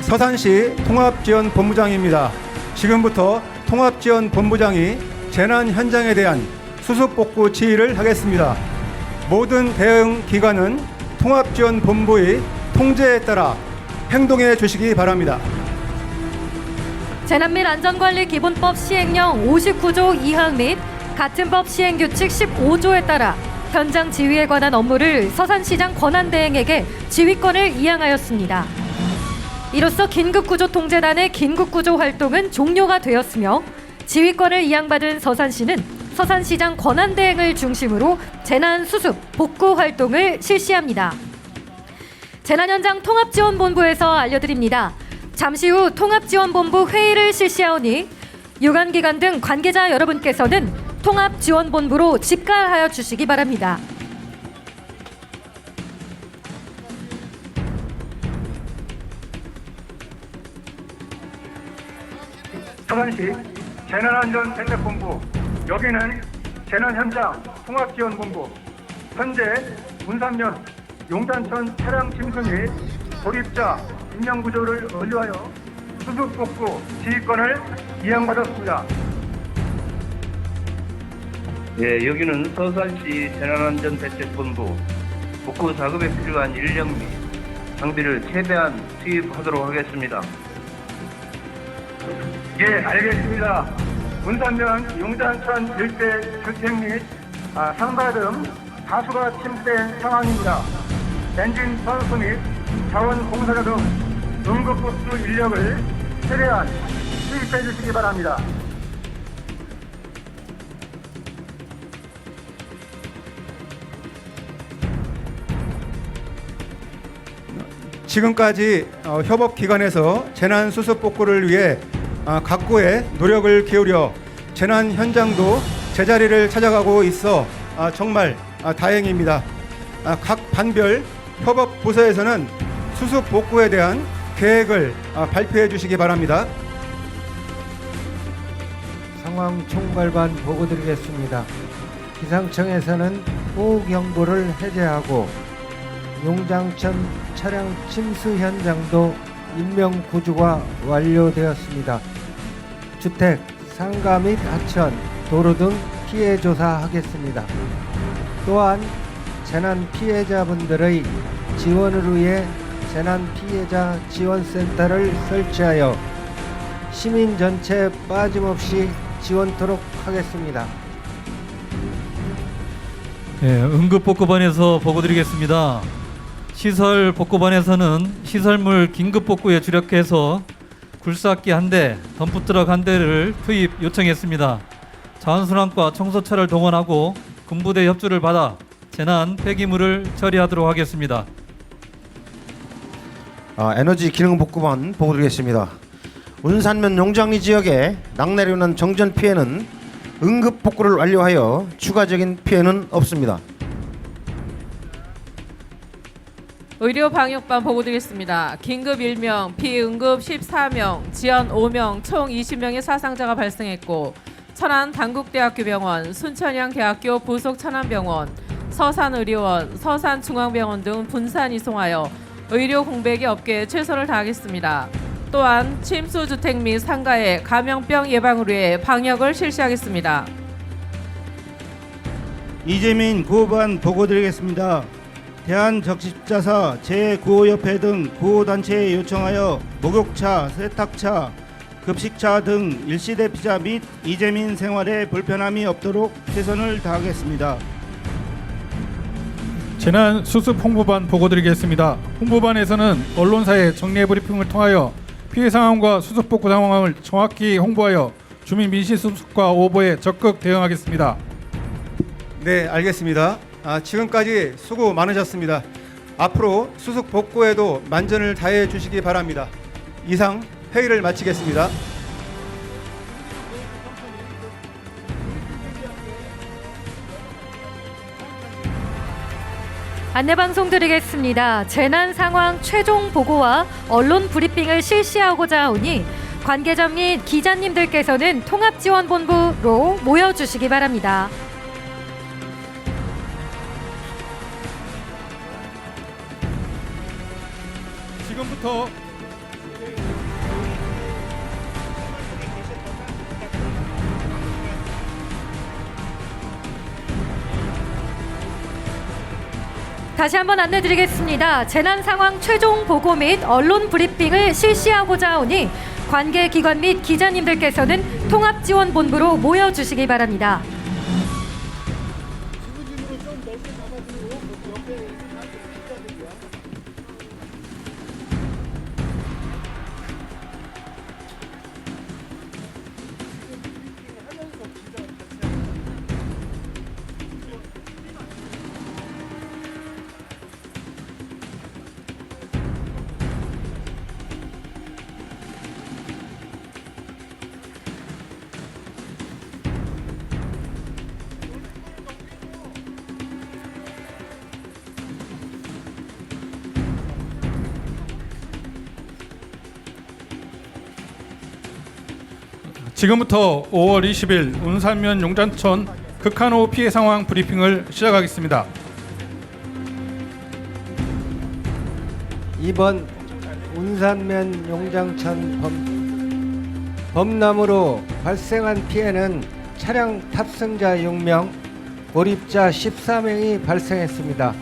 서산시 통합지원본부장입니다. 지금부터 통합지원본부장이 재난 현장에 대한 수습복구 지휘를 하겠습니다. 모든 대응 기관은 통합지원본부의 통제에 따라 행동해 주시기 바랍니다. 재난및 안전관리 기본법 시행령 59조 2항 및 같은 법 시행규칙 15조에 따라 현장 지휘에 관한 업무를 서산시장 권한대행에게 지휘권을 이양하였습니다. 이로써 긴급구조통제단의 긴급구조 활동은 종료가 되었으며 지휘권을 이양받은 서산시는 서산시장 권한대행을 중심으로 재난수습, 복구 활동을 실시합니다. 재난현장 통합지원본부에서 알려드립니다. 잠시 후 통합지원본부 회의를 실시하오니 유관기관 등 관계자 여러분께서는 통합지원본부로 집가하여 주시기 바랍니다. 서산시 재난안전대책본부, 여기는 재난현장 통합지원본부. 현재 문산면 용단천 차량 침수 및 돌입자 인명구조를 완료하여 수습복구 지휘권을 이양받았습니다. 예, 여기는 서산시 재난안전대책본부. 복구 작업에 필요한 인력 및 장비를 최대한 투입하도록 하겠습니다. 예, 알겠습니다. 문산면 용단천 일대 주택 및 상가 등 다수가 침수된 상황입니다. 엔진 선수 및 자원공사자 등 응급복구 인력을 최대한 투입해 주시기 바랍니다. 지금까지 협업기관에서 재난수습복구를 위해 각고의 노력을 기울여 재난 현장도 제자리를 찾아가고 있어 정말 다행입니다. 각 반별 협업 부서에서는 수습 복구에 대한 계획을 발표해 주시기 바랍니다. 상황 총괄반 보고 드리겠습니다. 기상청에서는 호우경보를 해제하고 용장천 차량 침수 현장도 인명구조가 완료되었습니다. 주택, 상가 및 하천, 도로 등 피해 조사하겠습니다. 또한 재난 피해자분들의 지원을 위해 재난 피해자 지원센터를 설치하여 시민 전체 빠짐없이 지원토록 하겠습니다. 네, 응급복구반에서 보고드리겠습니다. 시설 복구반에서는 시설물 긴급복구에 주력해서 굴삭기 1대, 덤프트럭 1대를 투입 요청했습니다. 자원순환과 청소차를 동원하고 군부대 협조를 받아 재난 폐기물을 처리하도록 하겠습니다. 에너지 기능 복구반 보고드리겠습니다. 운산면 용장리 지역에 낙내류는 정전 피해는 응급 복구를 완료하여 추가적인 피해는 없습니다. 의료방역반 보고드리겠습니다. 긴급 1명, 비응급 14명, 지연 5명, 총 20명의 사상자가 발생했고 천안 단국대학교 병원, 순천향대학교 부속 천안병원, 서산의료원, 서산중앙병원 등 분산 이송하여 의료 공백이 없게 최선을 다하겠습니다. 또한 침수주택 및 상가의 감염병 예방을 위해 방역을 실시하겠습니다. 이재민 구호반 보고드리겠습니다. 대한적십자사 재구호협회 등 구호단체에 요청하여 목욕차, 세탁차, 급식차 등 일시대 피자 및 이재민 생활에 불편함이 없도록 최선을 다하겠습니다. 재난 수습 홍보반 보고드리겠습니다. 홍보반에서는 언론사의 정례 브리핑을 통하여 피해 상황과 수습 복구 상황을 정확히 홍보하여 주민 민심 수습과 오보에 적극 대응하겠습니다. 네, 알겠습니다. 지금까지 수고 많으셨습니다. 앞으로 수습 복구에도 만전을 다해 주시기 바랍니다. 이상 회의를 마치겠습니다. 안내방송 드리겠습니다. 재난 상황 최종 보고와 언론 브리핑을 실시하고자 하오니 관계자 및 기자님들께서는 통합지원본부로 모여주시기 바랍니다. 지금부터 다시 한번 안내드리겠습니다. 재난 상황 최종 보고 및 언론 브리핑을 실시하고자 하오니 관계기관 및 기자님들께서는 통합지원본부로 모여주시기 바랍니다. 지금부터 5월 20일 운산면 용잔천 극한호 피해 상황 브리핑을 시작하겠습니다. 이번 운산면 용장천 범람으로 발생한 피해는 차량 탑승자 6명, 고립자 14명이 발생했습니다.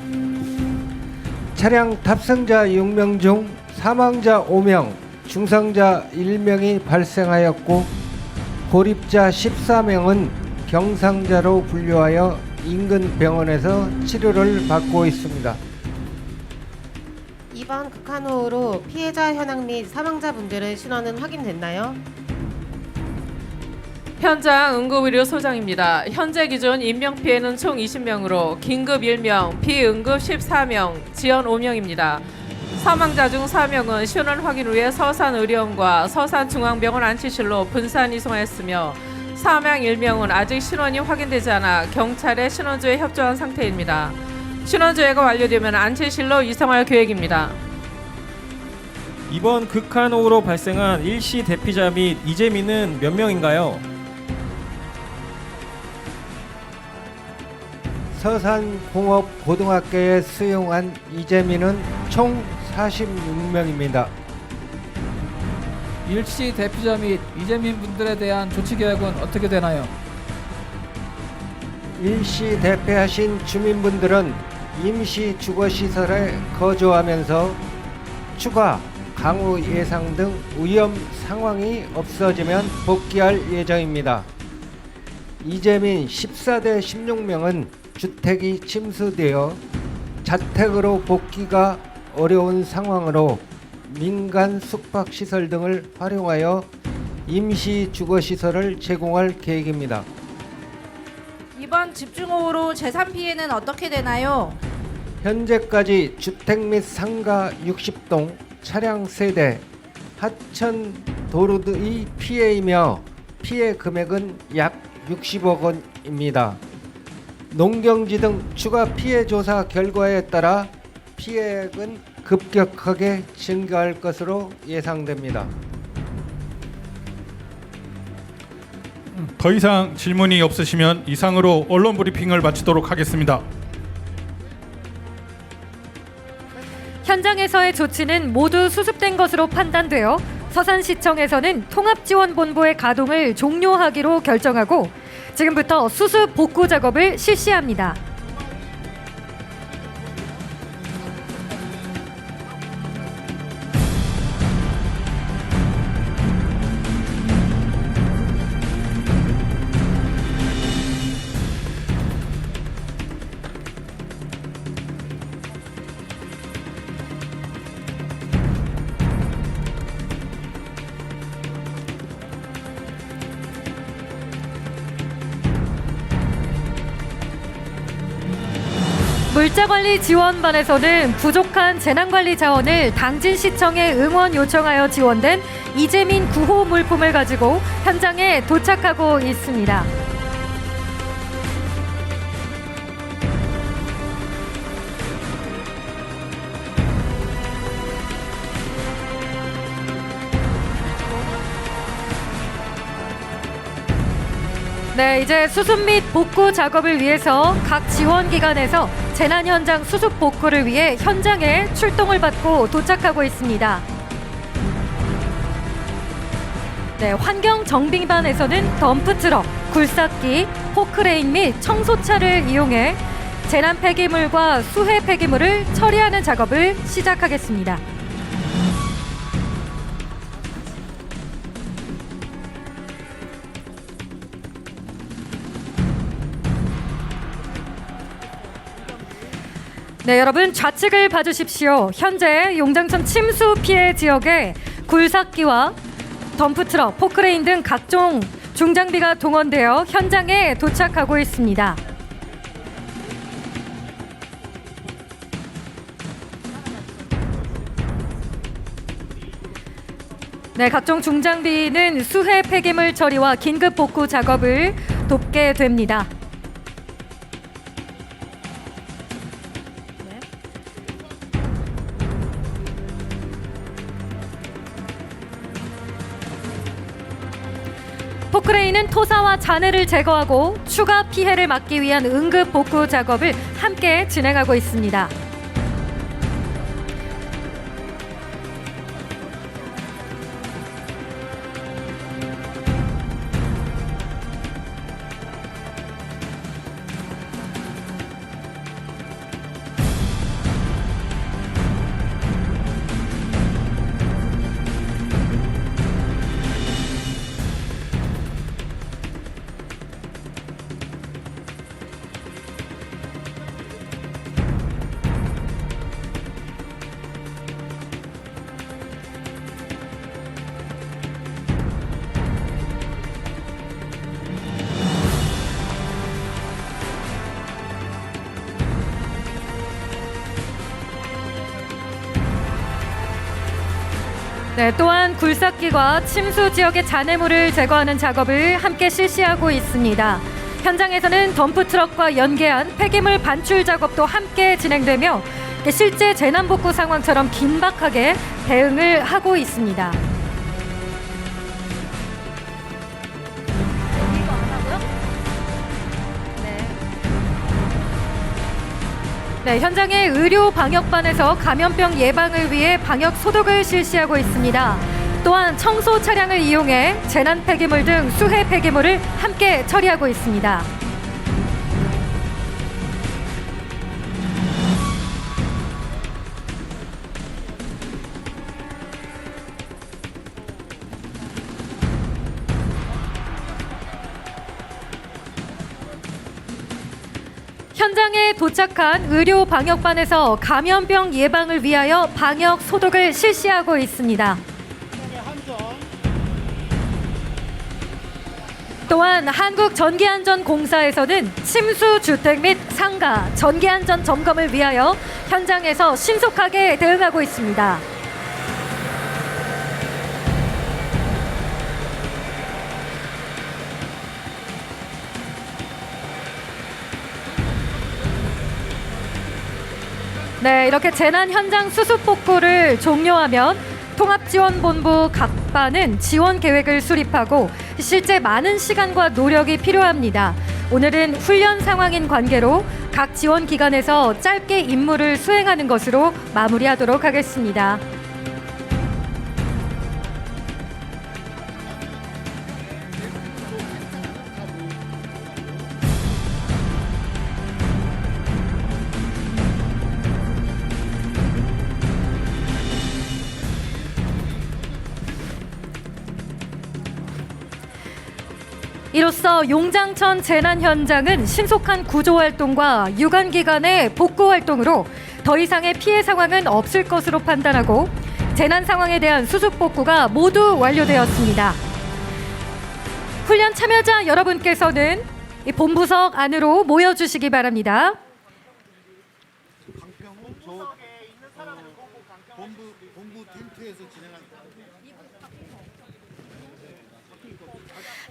차량 탑승자 6명 중 사망자 5명, 중상자 1명이 발생하였고 고립자 14명은 경상자로 분류하여 인근 병원에서 치료를 받고 있습니다. 이번 극한호우로 피해자 현황 및 사망자분들의 신원은 확인됐나요? 현장 응급의료소장입니다. 현재 기준 인명피해는 총 20명으로 긴급 1명, 비응급 14명, 지연 5명입니다. 사망자 중 4명은 신원 확인 후에 서산의료원과 서산중앙병원 안치실로 분산 이송하였으며 사망 1명은 아직 신원이 확인되지 않아 경찰에 신원조회에 협조한 상태입니다. 신원조회가 완료되면 안치실로 이송할 계획입니다. 이번 극한호우로 발생한 일시 대피자 및 이재민은 몇 명인가요? 서산공업고등학교에 수용한 이재민은 총 46명입니다. 일시 대피자 및 이재민 분들에 대한 조치 계획은 어떻게 되나요? 일시 대피하신 주민분들은 임시 주거시설에 거주하면서 추가 강우 예상 등 위험 상황이 없어지면 복귀할 예정입니다. 이재민 14대 16명은 주택이 침수되어 자택으로 복귀가 어려운 상황으로 민간 숙박시설 등을 활용하여 임시 주거시설을 제공할 계획입니다. 이번 집중호우로 재산 피해는 어떻게 되나요? 현재까지 주택 및 상가 60동, 차량 세대, 하천 도로의 피해이며 피해 금액은 약 60억 원입니다. 농경지 등 추가 피해 조사 결과에 따라 피해액은 급격하게 증가할 것으로 예상됩니다. 더 이상 질문이 없으시면 이상으로 언론 브리핑을 마치도록 하겠습니다. 현장에서의 조치는 모두 수습된 것으로 판단되어 서산시청에서는 통합지원본부의 가동을 종료하기로 결정하고 지금부터 수습 복구 작업을 실시합니다. 물자관리지원반에서는 부족한 재난관리 자원을 당진시청에 응원 요청하여 지원된 이재민 구호 물품을 가지고 현장에 도착하고 있습니다. 네, 이제 수습 및 복구 작업을 위해서 각 지원 기관에서 재난 현장 수습 복구를 위해 현장에 출동을 받고 도착하고 있습니다. 네, 환경 정비반에서는 덤프트럭, 굴삭기, 포크레인 및 청소차를 이용해 재난 폐기물과 수해 폐기물을 처리하는 작업을 시작하겠습니다. 네, 여러분 좌측을 봐주십시오. 현재 용장천 침수 피해 지역에 굴삭기와 덤프트럭, 포크레인 등 각종 중장비가 동원되어 현장에 도착하고 있습니다. 네, 각종 중장비는 수해 폐기물 처리와 긴급 복구 작업을 돕게 됩니다. 포크레인은 토사와 잔해를 제거하고 추가 피해를 막기 위한 응급 복구 작업을 함께 진행하고 있습니다. 네, 또한 굴삭기와 침수 지역의 잔해물을 제거하는 작업을 함께 실시하고 있습니다. 현장에서는 덤프트럭과 연계한 폐기물 반출 작업도 함께 진행되며 실제 재난복구 상황처럼 긴박하게 대응을 하고 있습니다. 네, 현장의 의료 방역반에서 감염병 예방을 위해 방역 소독을 실시하고 있습니다. 또한 청소 차량을 이용해 재난 폐기물 등 수해 폐기물을 함께 처리하고 있습니다. 현장에 도착한 의료 방역반에서 감염병 예방을 위하여 방역 소독을 실시하고 있습니다. 또한 한국전기안전공사에서는 침수 주택 및 상가 전기안전 점검을 위하여 현장에서 신속하게 대응하고 있습니다. 네, 이렇게 재난 현장 수습 복구를 종료하면 통합지원본부 각 반은 지원 계획을 수립하고 실제 많은 시간과 노력이 필요합니다. 오늘은 훈련 상황인 관계로 각 지원 기관에서 짧게 임무를 수행하는 것으로 마무리하도록 하겠습니다. 이로써 용장천 재난 현장은 신속한 구조 활동과 유관 기관의 복구 활동으로 더 이상의 피해 상황은 없을 것으로 판단하고 재난 상황에 대한 수습 복구가 모두 완료되었습니다. 훈련 참여자 여러분께서는 이 본부석 안으로 모여주시기 바랍니다.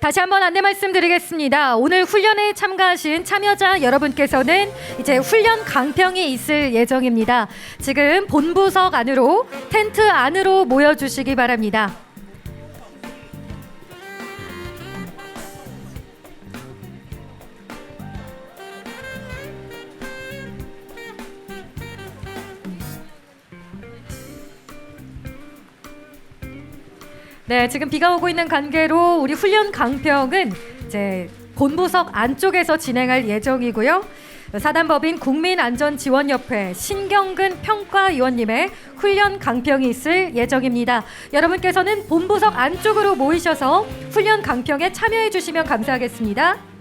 다시 한번 안내 말씀드리겠습니다. 오늘 훈련에 참가하신 참여자 여러분께서는 이제 훈련 강평이 있을 예정입니다. 지금 본부석 안으로 텐트 안으로 모여주시기 바랍니다. 네, 지금 비가 오고 있는 관계로 우리 훈련 강평은 이제 본부석 안쪽에서 진행할 예정이고요. 사단법인 국민안전지원협회 신경근 평가위원님의 훈련 강평이 있을 예정입니다. 여러분께서는 본부석 안쪽으로 모이셔서 훈련 강평에 참여해 주시면 감사하겠습니다.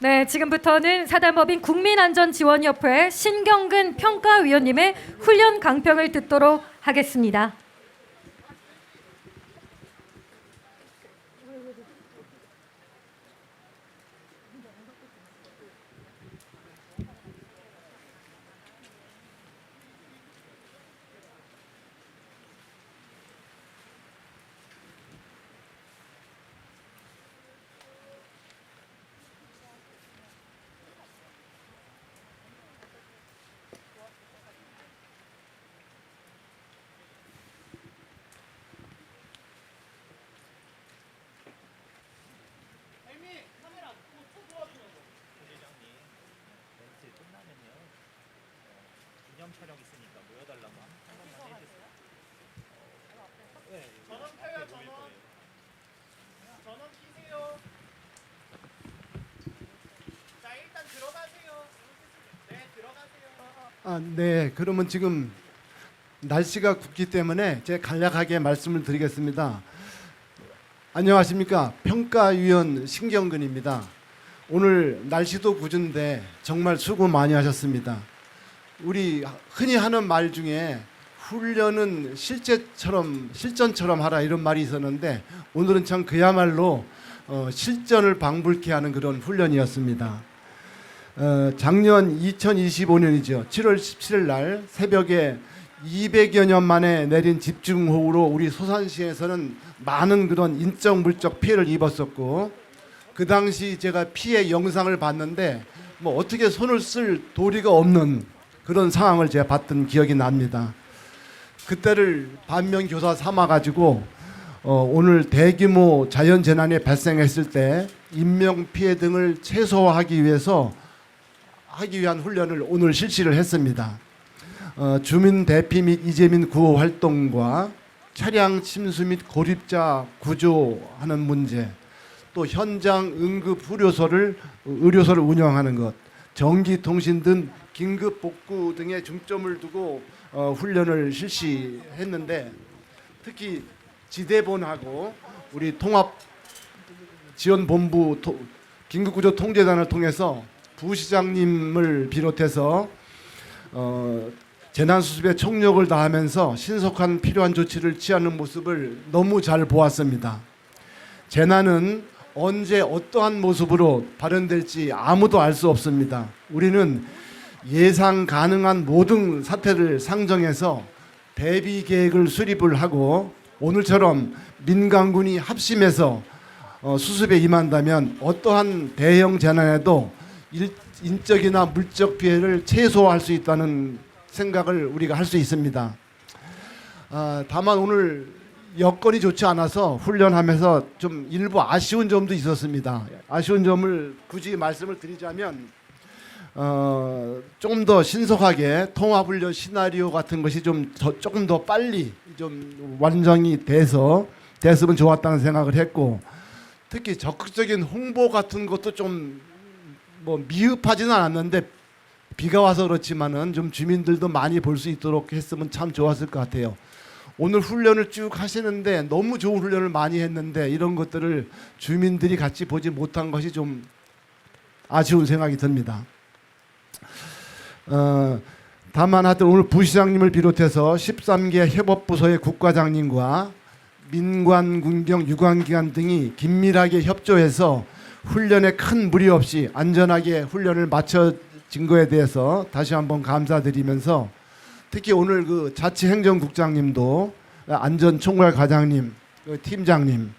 네, 지금부터는 사단법인 국민안전지원협회 신경근 평가위원님의 훈련 강평을 듣도록 하겠습니다. 촬영 있으니까 모여달라고 한 번만 해주세요. 네, 전원 켜요, 전원. 전원 키세요. 자, 일단 들어가세요. 네, 들어가세요. 네, 그러면 지금 날씨가 굽기 때문에 제가 간략하게 말씀을 드리겠습니다. 안녕하십니까, 평가위원 신경근입니다. 오늘 날씨도 궂은데 정말 수고 많이 하셨습니다. 우리 흔히 하는 말 중에 훈련은 실전처럼 하라 이런 말이 있었는데 오늘은 참 그야말로 실전을 방불케 하는 그런 훈련이었습니다. 작년 2025년이죠. 7월 17일 날 새벽에 200여 년 만에 내린 집중호우로 우리 소산시에서는 많은 그런 인적 물적 피해를 입었었고, 그 당시 제가 피해 영상을 봤는데 뭐 어떻게 손을 쓸 도리가 없는 그런 상황을 제가 봤던 기억이 납니다. 그때를 반면교사 삼아가지고 오늘 대규모 자연재난이 발생했을 때 인명피해 등을 최소화하기 위한 훈련을 오늘 실시를 했습니다. 주민 대피 및 이재민 구호 활동과 차량 침수 및 고립자 구조하는 문제, 또 현장 응급 의료소를 운영하는 것, 전기통신 등 긴급 복구 등에 중점을 두고 훈련을 실시했는데, 특히 지대본하고 우리 통합지원본부 긴급구조통제단을 통해서 부시장님을 비롯해서 재난수습에 총력을 다하면서 신속한 필요한 조치를 취하는 모습을 너무 잘 보았습니다. 재난은 언제 어떠한 모습으로 발현될지 아무도 알 수 없습니다. 우리는 예상 가능한 모든 사태를 상정해서 대비 계획을 수립을 하고 오늘처럼 민간군이 합심해서 수습에 임한다면 어떠한 대형 재난에도 인적이나 물적 피해를 최소화할 수 있다는 생각을 우리가 할 수 있습니다. 다만 오늘 여건이 좋지 않아서 훈련하면서 좀 일부 아쉬운 점도 있었습니다. 아쉬운 점을 굳이 말씀을 드리자면 조금 더 신속하게 통합훈련 시나리오 같은 것이 조금 더 빨리 좀 완성이 됐으면 좋았다는 생각을 했고, 특히 적극적인 홍보 같은 것도 좀 뭐 미흡하지는 않았는데 비가 와서 그렇지만은 좀 주민들도 많이 볼 수 있도록 했으면 참 좋았을 것 같아요. 오늘 훈련을 쭉 하시는데 너무 좋은 훈련을 많이 했는데 이런 것들을 주민들이 같이 보지 못한 것이 좀 아쉬운 생각이 듭니다. 다만 하여튼 오늘 부시장님을 비롯해서 13개 협업부서의 국과장님과 민관, 군경, 유관기관 등이 긴밀하게 협조해서 훈련에 큰 무리 없이 안전하게 훈련을 마쳐진 거에 대해서 다시 한번 감사드리면서 특히 오늘 그 자치행정국장님도 안전총괄과장님, 팀장님,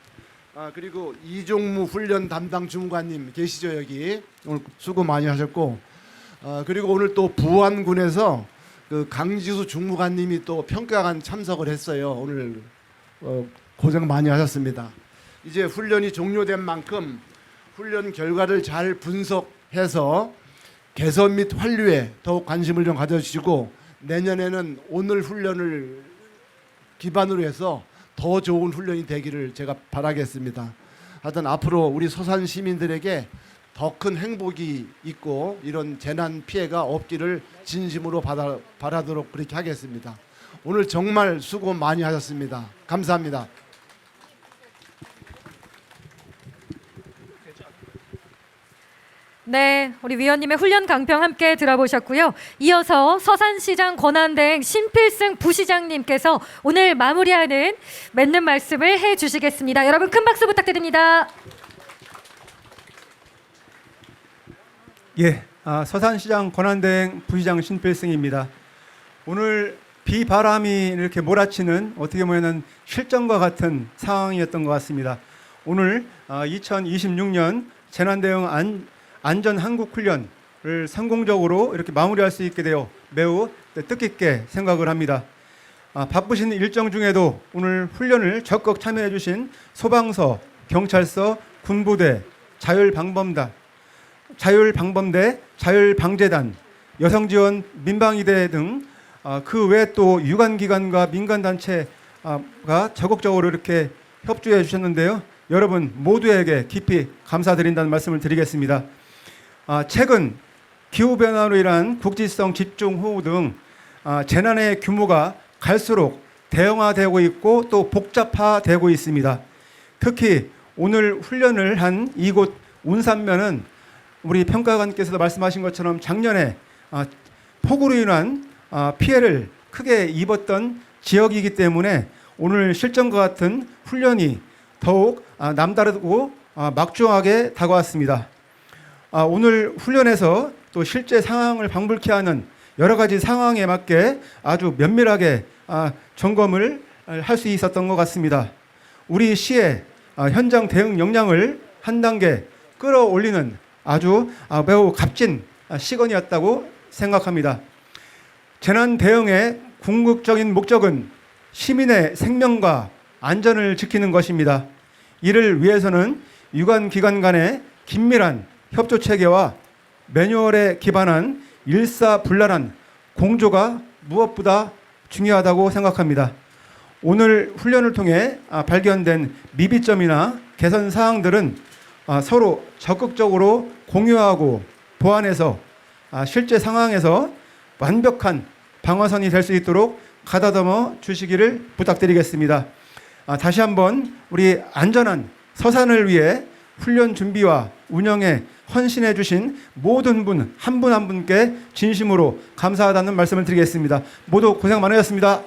그리고 이종무 훈련 담당 주무관님 계시죠 여기. 오늘 수고 많이 하셨고, 그리고 오늘 또 부안군에서 그 강지수 중무관님이 또 평가관 참석을 했어요. 오늘 고생 많이 하셨습니다. 이제 훈련이 종료된 만큼 훈련 결과를 잘 분석해서 개선 및 환류에 더욱 관심을 좀 가져주시고 내년에는 오늘 훈련을 기반으로 해서 더 좋은 훈련이 되기를 제가 바라겠습니다. 하여튼 앞으로 우리 서산 시민들에게 더 큰 행복이 있고 이런 재난 피해가 없기를 진심으로 바라도록 그렇게 하겠습니다. 오늘 정말 수고 많이 하셨습니다. 감사합니다. 네, 우리 위원님의 훈련 강평 함께 들어보셨고요. 이어서 서산시장 권한대행 신필승 부시장님께서 오늘 마무리하는 맺는 말씀을 해주시겠습니다. 여러분 큰 박수 부탁드립니다. 예, 서산시장 권한대행 부시장 신필승입니다. 오늘 비바람이 이렇게 몰아치는 어떻게 보면 실전과 같은 상황이었던 것 같습니다. 오늘 2026년 재난대응 안전한국훈련을 성공적으로 이렇게 마무리할 수 있게 되어 매우 뜻깊게 생각을 합니다. 바쁘신 일정 중에도 오늘 훈련을 적극 참여해 주신 소방서, 경찰서, 군부대, 자율방범대, 자율방재단, 여성지원 민방위대 등 그 외 또 유관기관과 민간단체가 적극적으로 이렇게 협조해 주셨는데요. 여러분 모두에게 깊이 감사드린다는 말씀을 드리겠습니다. 최근 기후변화로 인한 국지성 집중호우 등 재난의 규모가 갈수록 대형화되고 있고 또 복잡화되고 있습니다. 특히 오늘 훈련을 한 이곳 운산면은 우리 평가관께서도 말씀하신 것처럼 작년에 폭우로 인한 피해를 크게 입었던 지역이기 때문에 오늘 실전과 같은 훈련이 더욱 남다르고 막중하게 다가왔습니다. 오늘 훈련에서 또 실제 상황을 방불케 하는 여러 가지 상황에 맞게 아주 면밀하게 점검을 할 수 있었던 것 같습니다. 우리 시의 현장 대응 역량을 한 단계 끌어올리는 아주 매우 값진 시간이었다고 생각합니다. 재난 대응의 궁극적인 목적은 시민의 생명과 안전을 지키는 것입니다. 이를 위해서는 유관기관 간의 긴밀한 협조 체계와 매뉴얼에 기반한 일사불란한 공조가 무엇보다 중요하다고 생각합니다. 오늘 훈련을 통해 발견된 미비점이나 개선 사항들은 서로 적극적으로 공유하고 보완해서 실제 상황에서 완벽한 방어선이 될 수 있도록 가다듬어 주시기를 부탁드리겠습니다. 다시 한번 우리 안전한 서산을 위해 훈련 준비와 운영에 헌신해 주신 모든 분 한 분 한 분께 진심으로 감사하다는 말씀을 드리겠습니다. 모두 고생 많으셨습니다.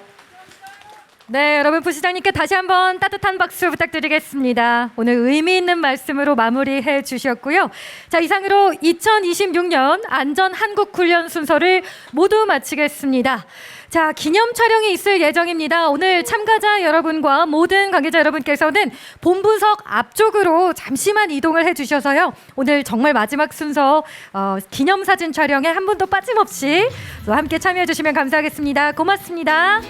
네, 여러분 부시장님께 다시 한번 따뜻한 박수 부탁드리겠습니다. 오늘 의미 있는 말씀으로 마무리해 주셨고요. 자, 이상으로 2026년 안전한국훈련 순서를 모두 마치겠습니다. 자, 기념 촬영이 있을 예정입니다. 오늘 참가자 여러분과 모든 관계자 여러분께서는 본부석 앞쪽으로 잠시만 이동을 해주셔서요. 오늘 정말 마지막 순서 기념사진 촬영에 한 분도 빠짐없이 함께 참여해 주시면 감사하겠습니다. 고맙습니다.